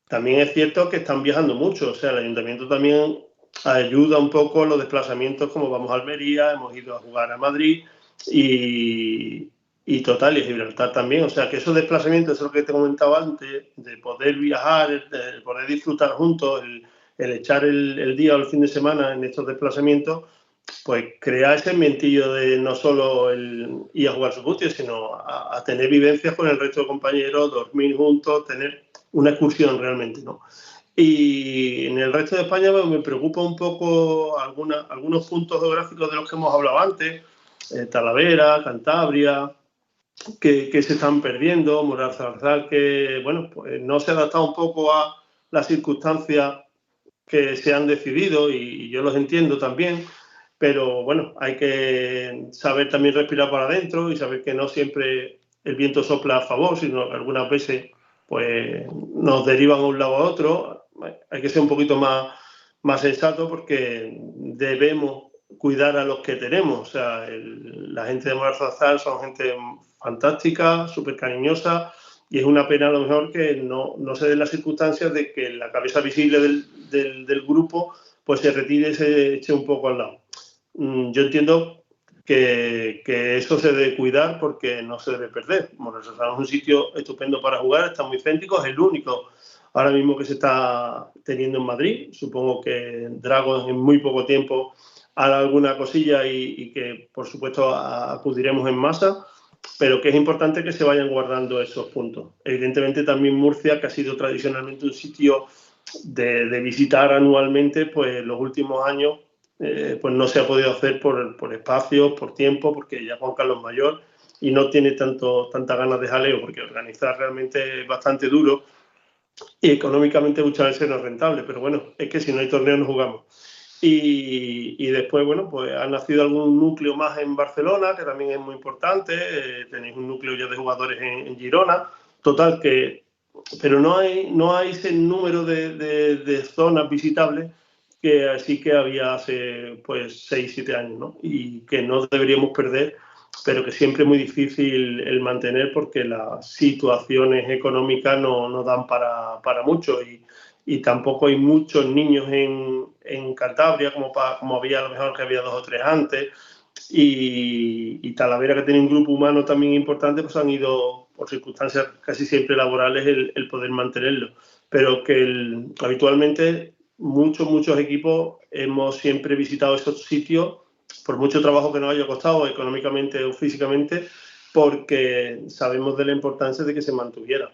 También es cierto que están viajando mucho, o sea, el ayuntamiento también ayuda un poco los desplazamientos, como vamos a Almería, hemos ido a jugar a Madrid y, y total, y a Gibraltar también. O sea, que esos desplazamientos, eso es lo que te comentaba antes, de poder viajar, de poder disfrutar juntos, el echar el día o el fin de semana en estos desplazamientos, pues crea ese ambientillo de no solo el ir a jugar su fútbol, sino a tener vivencias con el resto de compañeros, dormir juntos, tener una excursión realmente, ¿no? Y en el resto de España pues, me preocupa un poco algunos puntos geográficos de los que hemos hablado antes, Talavera, Cantabria, que se están perdiendo, Moralzarzal, que bueno, pues no se ha adaptado un poco a las circunstancias que se han decidido y yo los entiendo también, pero bueno, hay que saber también respirar para adentro y saber que no siempre el viento sopla a favor, sino que algunas veces pues nos derivan a un lado a otro. Hay que ser un poquito más sensato porque debemos cuidar a los que tenemos. O sea, la gente de Morazazal son gente fantástica, súper cariñosa, y es una pena a lo mejor que no se den las circunstancias de que la cabeza visible del grupo pues se retire y se eche un poco al lado. Yo entiendo que eso se debe cuidar porque no se debe perder. Bueno, es un sitio estupendo para jugar, está muy céntrico, es el único ahora mismo que se está teniendo en Madrid. Supongo que Dragón en muy poco tiempo hará alguna cosilla y que por supuesto acudiremos en masa, pero que es importante que se vayan guardando esos puntos. Evidentemente también Murcia, que ha sido tradicionalmente un sitio de visitar anualmente, pues los últimos años pues no se ha podido hacer por espacios, por tiempo, porque ya Juan Carlos Mayor y no tiene tanta ganas de jaleo, porque organizar realmente es bastante duro y económicamente muchas veces no es rentable, pero bueno, es que si no hay torneo no jugamos. Y después, bueno, pues ha nacido algún núcleo más en Barcelona, que también es muy importante. Tenéis un núcleo ya de jugadores en Girona. Total, que. Pero no hay ese número de zonas visitables que así que había hace pues 6 7 años, ¿no? Y que no deberíamos perder, pero que siempre es muy difícil el mantener porque las situaciones económicas no dan para mucho y tampoco hay muchos niños en Cantabria como había a lo mejor que había 2 o 3 antes y Talavera que tiene un grupo humano también importante pues han ido por circunstancias casi siempre laborales el poder mantenerlo pero que habitualmente muchos equipos hemos siempre visitado esos sitios por mucho trabajo que nos haya costado económicamente o físicamente porque sabemos de la importancia de que se mantuviera.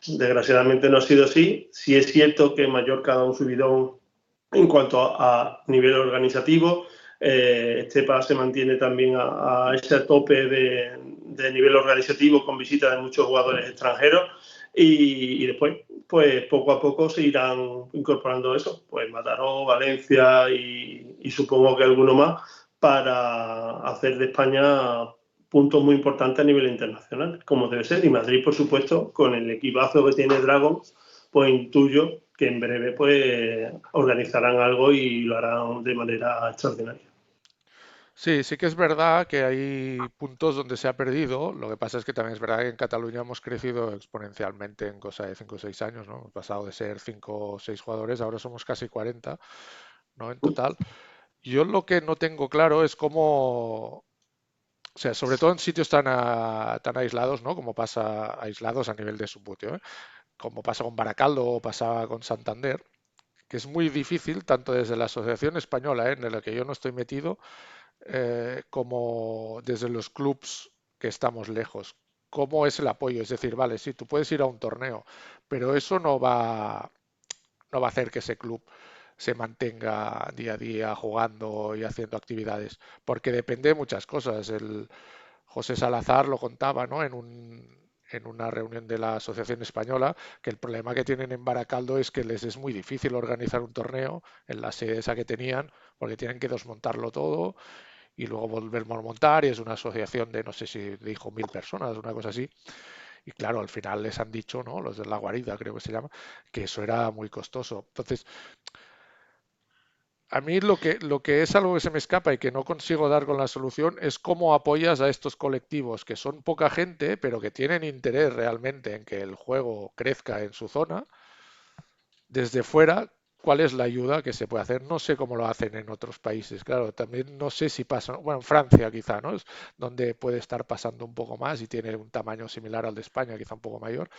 Desgraciadamente no ha sido así. Sí es cierto que Mallorca ha dado un subidón en cuanto a nivel organizativo. Estepa se mantiene también a ese tope de nivel organizativo con visitas de muchos jugadores extranjeros y después, pues poco a poco se irán incorporando eso, pues Mataró, Valencia y supongo que alguno más para hacer de España puntos muy importantes a nivel internacional, como debe ser. Y Madrid, por supuesto, con el equipazo que tiene Dragon, pues intuyo que en breve pues organizarán algo y lo harán de manera extraordinaria. Sí, sí que es verdad que hay puntos donde se ha perdido. Lo que pasa es que también es verdad que en Cataluña hemos crecido exponencialmente en cosa de 5 o 6 años, ¿no? Hemos pasado de ser 5 o 6 jugadores, ahora somos casi 40, ¿no? En total. Yo lo que no tengo claro es cómo, o sea, sobre todo en sitios tan aislados, ¿no? Como pasa aislados a nivel de subbuteo, ¿eh? Como pasa con Baracaldo o pasaba con Santander, que es muy difícil, tanto desde la Asociación Española, en la que yo no estoy metido, como desde los clubs que estamos lejos. ¿Cómo es el apoyo? Es decir, vale, sí, tú puedes ir a un torneo, pero eso no va a hacer que ese club se mantenga día a día jugando y haciendo actividades, porque depende de muchas cosas. El José Salazar lo contaba, ¿no? En una reunión de la Asociación Española, que el problema que tienen en Baracaldo es que les es muy difícil organizar un torneo en la sede esa que tenían, porque tienen que desmontarlo todo y luego volverlo a montar, y es una asociación de, no sé si dijo 1000 personas, una cosa así. Y claro, al final les han dicho, ¿no? Los de la guarida, creo que se llama, que eso era muy costoso. Entonces, a mí lo que es algo que se me escapa y que no consigo dar con la solución es cómo apoyas a estos colectivos que son poca gente, pero que tienen interés realmente en que el juego crezca en su zona. Desde fuera, ¿cuál es la ayuda que se puede hacer? No sé cómo lo hacen en otros países. Claro, también no sé si pasa, bueno, en Francia quizá, ¿no? Es donde puede estar pasando un poco más y tiene un tamaño similar al de España, quizá un poco mayor.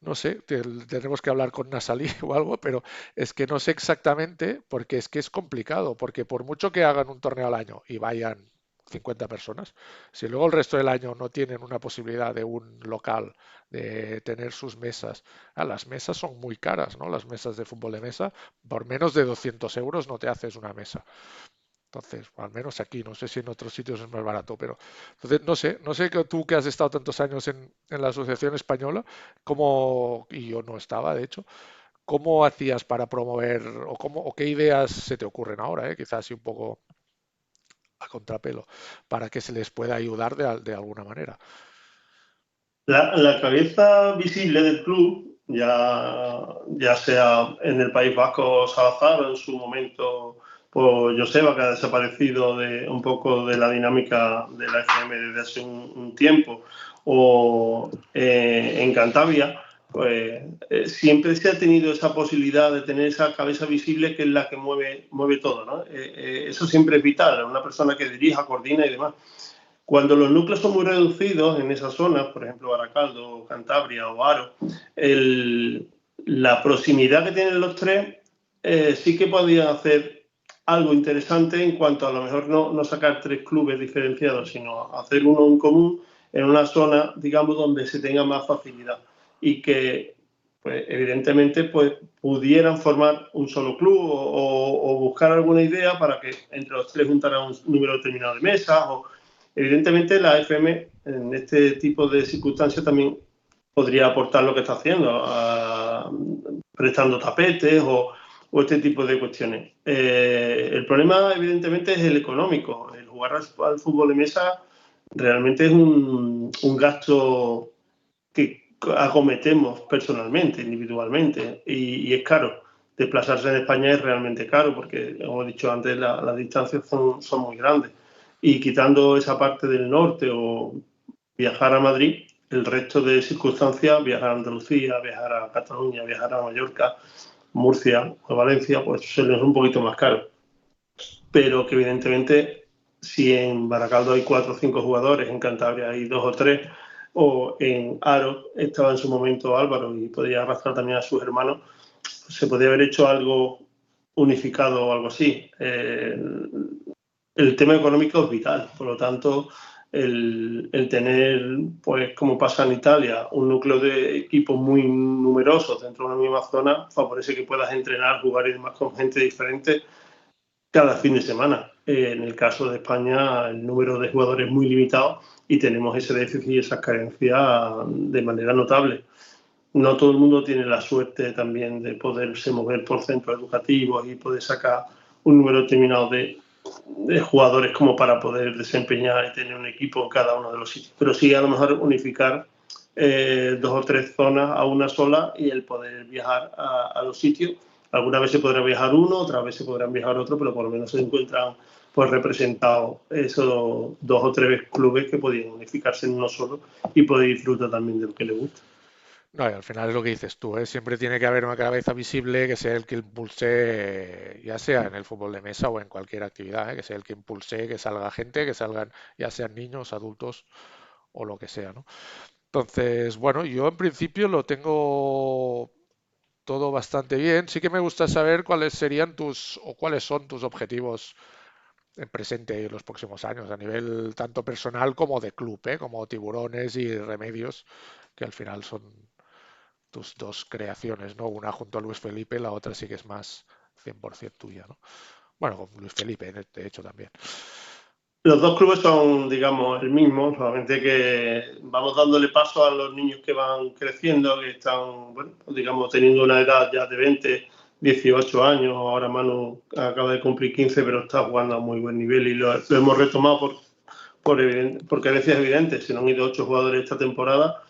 No sé, tendremos que hablar con Nasalí o algo, pero es que no sé exactamente porque es que es complicado, porque por mucho que hagan un torneo al año y vayan 50 personas, si luego el resto del año no tienen una posibilidad de un local, de tener sus mesas, las mesas son muy caras, ¿no? Las mesas de fútbol de mesa, por menos de 200 euros no te haces una mesa. Entonces, al menos aquí, no sé si en otros sitios es más barato, pero entonces no sé que tú que has estado tantos años en la Asociación Española, cómo, y yo no estaba, de hecho, cómo hacías para promover o qué ideas se te ocurren ahora, quizás así un poco a contrapelo, para que se les pueda ayudar de alguna manera. La cabeza visible del club, ya sea en el País Vasco Salazar o en su momento por Joseba, que ha desaparecido un poco de la dinámica de la FM desde hace un tiempo, o en Cantabria, pues siempre se ha tenido esa posibilidad de tener esa cabeza visible que es la que mueve todo, ¿no? Eso siempre es vital, una persona que dirija, coordina y demás. Cuando los núcleos son muy reducidos en esas zonas, por ejemplo Baracaldo, Cantabria o Aro, la proximidad que tienen los tres sí que podían hacer algo interesante en cuanto a lo mejor no sacar tres clubes diferenciados, sino hacer uno en común en una zona, digamos, donde se tenga más facilidad y que, pues, evidentemente, pues, pudieran formar un solo club o buscar alguna idea para que entre los tres juntaran un número determinado de mesas o evidentemente, la FM en este tipo de circunstancias también podría aportar lo que está haciendo, prestando tapetes o este tipo de cuestiones. El problema, evidentemente, es el económico. El jugar al fútbol de mesa realmente es un gasto que acometemos personalmente, individualmente, y es caro. Desplazarse en España es realmente caro porque, como he dicho antes, las distancias son muy grandes. Y quitando esa parte del norte o viajar a Madrid, el resto de circunstancias, viajar a Andalucía, viajar a Cataluña, viajar a Mallorca, Murcia o Valencia, pues se les es un poquito más caro. Pero que evidentemente, si en Baracaldo hay 4 o 5 jugadores, en Cantabria hay 2 o 3, o en Aro estaba en su momento Álvaro y podía arrastrar también a sus hermanos, pues se podría haber hecho algo unificado o algo así. El tema económico es vital, por lo tanto, el tener, pues como pasa en Italia, un núcleo de equipos muy numerosos dentro de una misma zona, favorece que puedas entrenar, jugar y demás con gente diferente cada fin de semana. En el caso de España, el número de jugadores es muy limitado y tenemos ese déficit y esas carencias de manera notable. No todo el mundo tiene la suerte también de poderse mover por centros educativos y poder sacar un número determinado de jugadores como para poder desempeñar y tener un equipo en cada uno de los sitios. Pero sí, a lo mejor unificar 2 o 3 zonas a una sola y el poder viajar a los sitios. Algunas veces podrá viajar uno, otras veces podrán viajar otro, pero por lo menos se encuentran pues representados esos 2 o 3 clubes que podían unificarse en uno solo y poder disfrutar también de lo que les gusta. No, y al final es lo que dices tú, ¿eh? Siempre tiene que haber una cabeza visible que sea el que impulse, ya sea en el fútbol de mesa o en cualquier actividad, que sea el que impulse que salga gente, que salgan ya sean niños, adultos o lo que sea, ¿no? Entonces, bueno, yo en principio lo tengo todo bastante bien. Sí que me gusta saber cuáles serían tus o cuáles son tus objetivos en presente y en los próximos años, a nivel tanto personal como de club, ¿eh? Como Tiburones y Remedios, que al final son tus dos creaciones, ¿no? Una junto a Luis Felipe, la otra sí que es más 100% tuya, ¿no? Bueno, con Luis Felipe, de hecho, también. Los dos clubes son, digamos, el mismo, solamente que vamos dándole paso a los niños que van creciendo, que están, bueno, digamos, teniendo una edad ya de 20, 18 años. Ahora Manu acaba de cumplir 15, pero está jugando a muy buen nivel y lo hemos retomado por carencias evidentes. Se nos han ido 8 jugadores esta temporada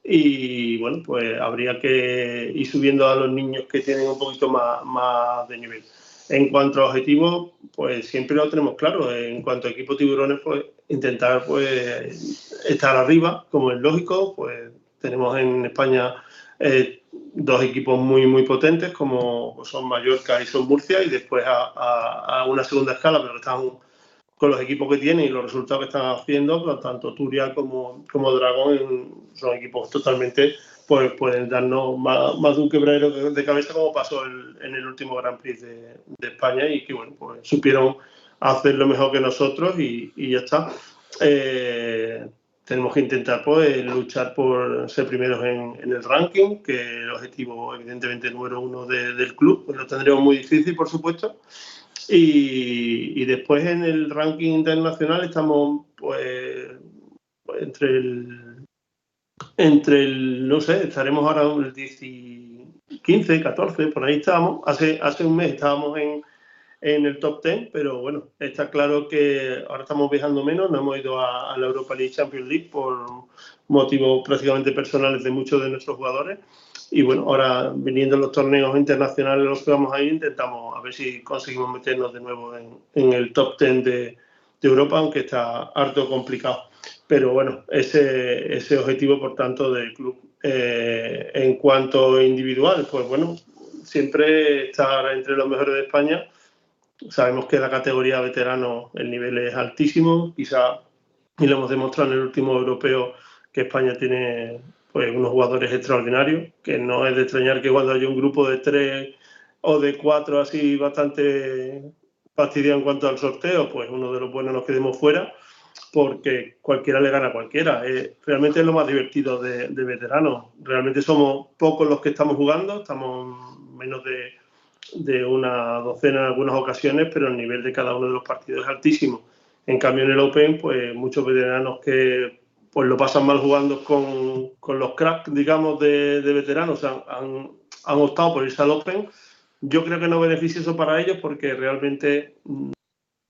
y, bueno, pues habría que ir subiendo a los niños que tienen un poquito más de nivel. En cuanto a objetivos, pues siempre lo tenemos claro. En cuanto a equipo tiburones, pues intentar pues estar arriba, como es lógico. Pues tenemos en España dos equipos muy potentes, como son Mallorca y son Murcia, y después a una segunda escala, pero que están con los equipos que tienen y los resultados que están haciendo, pues, tanto Turia como Dragón son equipos totalmente, pues pueden darnos más de un quebradero de cabeza como pasó en el último Grand Prix de España y que bueno, pues supieron hacerlo mejor que nosotros y ya está. Tenemos que intentar pues luchar por ser primeros en el ranking, que es el objetivo evidentemente número uno del club, pues lo tendremos muy difícil por supuesto, y después en el ranking internacional estamos pues no sé, estaremos ahora en el 10 15, 14, por ahí estábamos. Hace un mes estábamos en el top 10, pero bueno, está claro que ahora estamos viajando menos, no hemos ido a la Europa League Champions League por motivos prácticamente personales de muchos de nuestros jugadores. Y bueno, ahora viniendo los torneos internacionales los que vamos a ir, intentamos a ver si conseguimos meternos de nuevo en el top 10 de Europa, aunque está harto complicado. Pero bueno, ese objetivo, por tanto, del club. En cuanto a individual, pues bueno, siempre estar entre los mejores de España. Sabemos que la categoría veterano el nivel es altísimo, quizá, y lo hemos demostrado en el último europeo, que España tiene pues unos jugadores extraordinarios, que no es de extrañar que cuando hay un grupo de 3 o de 4 así bastante fastidiado en cuanto al sorteo, pues uno de los buenos nos quedemos fuera, porque cualquiera le gana a cualquiera. Realmente es lo más divertido de veteranos. Realmente somos pocos los que estamos jugando, estamos menos de una docena en algunas ocasiones, pero el nivel de cada uno de los partidos es altísimo. En cambio, en el Open, pues muchos veteranos que pues lo pasan mal jugando con los cracks, digamos, de veteranos, han optado por irse al Open. Yo creo que no beneficia eso para ellos porque realmente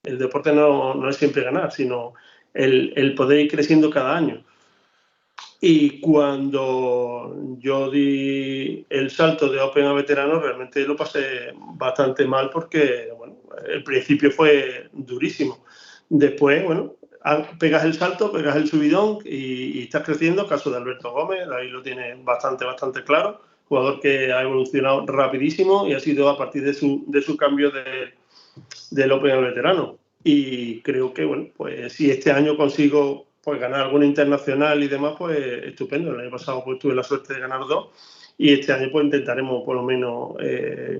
el deporte no es siempre ganar, sino el poder ir creciendo cada año. Y cuando yo di el salto de Open a veterano, realmente lo pasé bastante mal porque, bueno, el principio fue durísimo. Después, bueno, pegas el salto, pegas el subidón y estás creciendo. Caso de Alberto Gómez, ahí lo tiene bastante claro. Jugador que ha evolucionado rapidísimo y ha sido a partir de su cambio del Open al veterano. Y creo que, bueno, pues si este año consigo pues ganar alguna internacional y demás, pues estupendo. El año pasado pues tuve la suerte de ganar dos y este año pues intentaremos por lo menos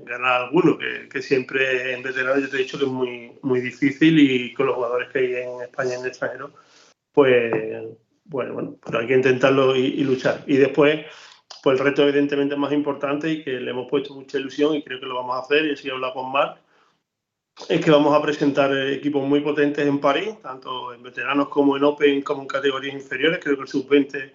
ganar alguno, que siempre en veterano yo te he dicho que es muy difícil y con los jugadores que hay en España y en el extranjero, pues bueno, pero hay que intentarlo y luchar. Y después, pues el reto evidentemente más importante y que le hemos puesto mucha ilusión y creo que lo vamos a hacer, y así he hablado con Marc, es que vamos a presentar equipos muy potentes en París, tanto en veteranos como en Open, como en categorías inferiores. Creo que el sub-20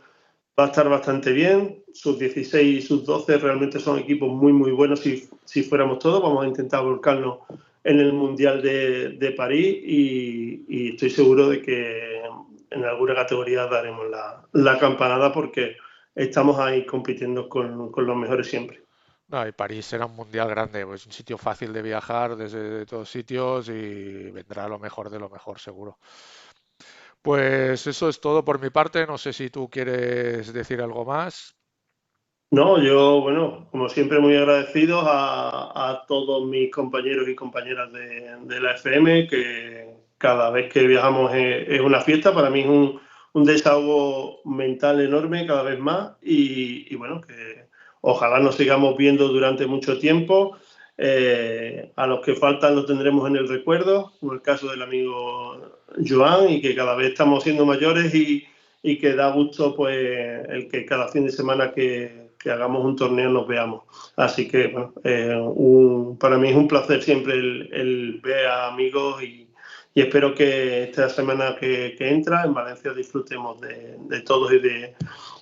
va a estar bastante bien. Sub-16 y sub-12 realmente son equipos muy buenos si fuéramos todos. Vamos a intentar volcarnos en el Mundial de París y estoy seguro de que en alguna categoría daremos la campanada porque estamos ahí compitiendo con los mejores siempre. No, y París será un mundial grande, pues un sitio fácil de viajar desde todos sitios y vendrá lo mejor de lo mejor, seguro. Pues eso es todo por mi parte. No sé si tú quieres decir algo más. No, yo, bueno, como siempre, muy agradecido a todos mis compañeros y compañeras de la FM, que cada vez que viajamos es una fiesta. Para mí es un desahogo mental enorme cada vez más y bueno, que ojalá nos sigamos viendo durante mucho tiempo. A los que faltan los tendremos en el recuerdo, como el caso del amigo Joan, y que cada vez estamos siendo mayores y que da gusto pues el que cada fin de semana que hagamos un torneo nos veamos. Así que bueno, para mí es un placer siempre el ver a amigos y espero que esta semana que entra en Valencia disfrutemos de todos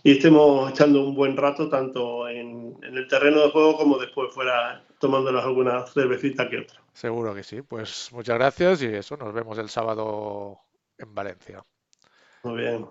y estemos echando un buen rato tanto en el terreno de juego como después fuera tomándonos alguna cervecita que otra. Seguro que sí. Pues muchas gracias y eso, nos vemos el sábado en Valencia. Muy bien.